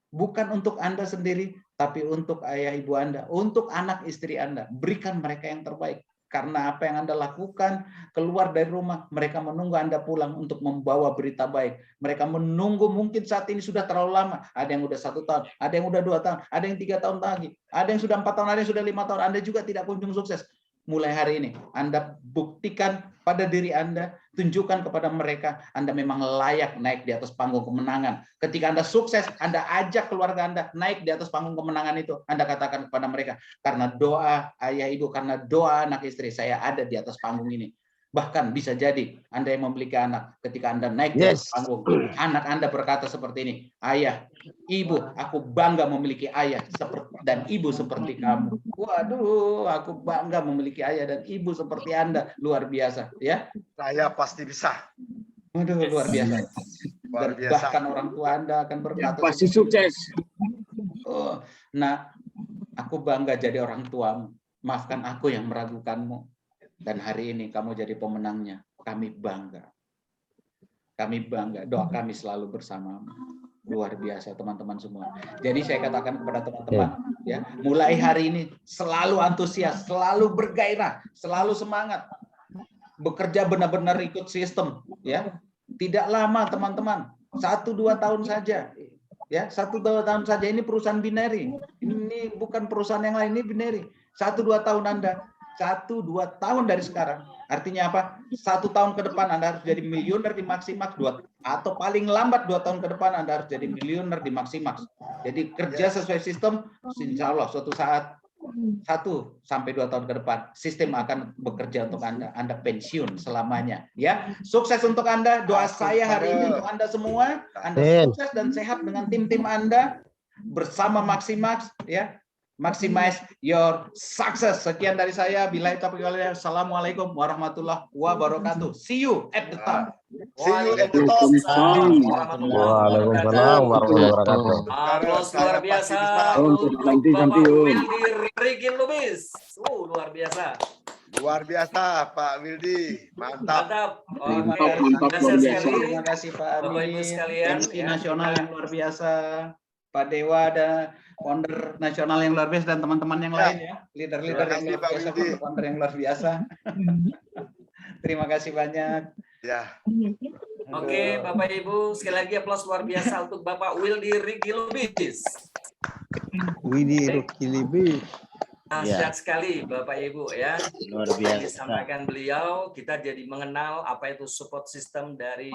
bukan untuk Anda sendiri, tapi untuk ayah ibu Anda, untuk anak istri Anda. Berikan mereka yang terbaik. Karena apa yang Anda lakukan, keluar dari rumah, mereka menunggu Anda pulang untuk membawa berita baik. Mereka menunggu, mungkin saat ini sudah terlalu lama. Ada yang sudah 1 tahun, ada yang sudah 2 tahun, ada yang 3 tahun lagi, ada yang sudah 4 tahun, ada yang sudah 5 tahun. Anda juga tidak kunjung sukses. Mulai hari ini, Anda buktikan pada diri Anda, tunjukkan kepada mereka, Anda memang layak naik di atas panggung kemenangan. Ketika Anda sukses, Anda ajak keluarga Anda naik di atas panggung kemenangan itu. Anda katakan kepada mereka, karena doa ayah ibu, karena doa anak istri, saya ada di atas panggung ini. Bahkan bisa jadi Anda yang memiliki anak, ketika Anda naik di atas panggung, anak Anda berkata seperti ini, ayah, ibu, aku bangga memiliki ayah dan ibu seperti kamu. Waduh, aku bangga memiliki ayah dan ibu seperti Anda. Luar biasa, ya. Saya pasti bisa. Waduh, luar biasa. Luar Dan biasa. bahkan orang tua Anda akan berkata, pasti sukses. oh, nah, aku bangga jadi orang tuamu. Maafkan aku yang meragukanmu. Dan hari ini kamu jadi pemenangnya. Kami bangga. Kami bangga. Doa kami selalu bersamamu. luar biasa teman-teman semua. Jadi saya katakan kepada teman-teman, ya, mulai hari ini selalu antusias, selalu bergairah, selalu semangat, bekerja benar-benar ikut sistem, ya. Tidak lama teman-teman, 1-2 tahun saja, ya, 1-2 tahun saja. Ini perusahaan binary, ini bukan perusahaan yang lain, ini binary. 1-2 tahun Anda, 1-2 tahun dari sekarang. Artinya apa? 1 tahun ke depan Anda harus jadi miliuner di Maximax, atau paling lambat 2 tahun ke depan Anda harus jadi miliuner di Maximax. Jadi kerja sesuai sistem, insya Allah suatu saat 1-2 tahun ke depan sistem akan bekerja untuk Anda. Anda pensiun selamanya, ya. Sukses untuk Anda. Doa saya hari ini untuk Anda semua, Anda sukses dan sehat dengan tim-tim Anda bersama Maximax, ya. Maximize your success. Sekian dari saya. Billahi taufiq wal hidayah. Assalamualaikum warahmatullahi wabarakatuh. See you at the top. See you at the top. Waalaikumsalam warahmatullahi wabarakatuh. Aplaus luar biasa Untuk untuk nanti Bapak champion. Wildy Rigin Lubis. Luar biasa. Luar biasa Pak Wildy. Mantap. Mantap. Mantap, Oke, mantap, terima luar kasih biasa. sekali. Terima kasih Pak Bapak Ibu Amin, sekalian, MC ya. nasional yang luar biasa, Pak Dewa dan founder nasional yang luar biasa dan teman-teman yang lain ya, leader-leader Terima yang kasih, luar Pak biasa, Wildy. founder yang luar biasa. Terima kasih banyak. Ya. Oke, Bapak Ibu, sekali lagi aplaus luar biasa untuk Bapak Wildy Rigin Lubis. Widih Rukilibi. Dahsyat sekali Bapak Ibu ya. Luar Yang biasa. disampaikan beliau, kita jadi mengenal apa itu support system dari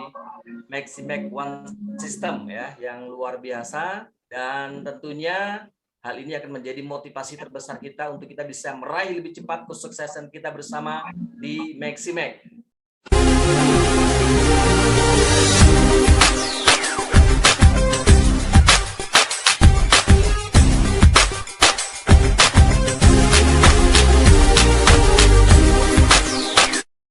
Maximax One System ya, yang luar biasa, dan tentunya hal ini akan menjadi motivasi terbesar kita untuk kita bisa meraih lebih cepat kesuksesan kita bersama di Maximax.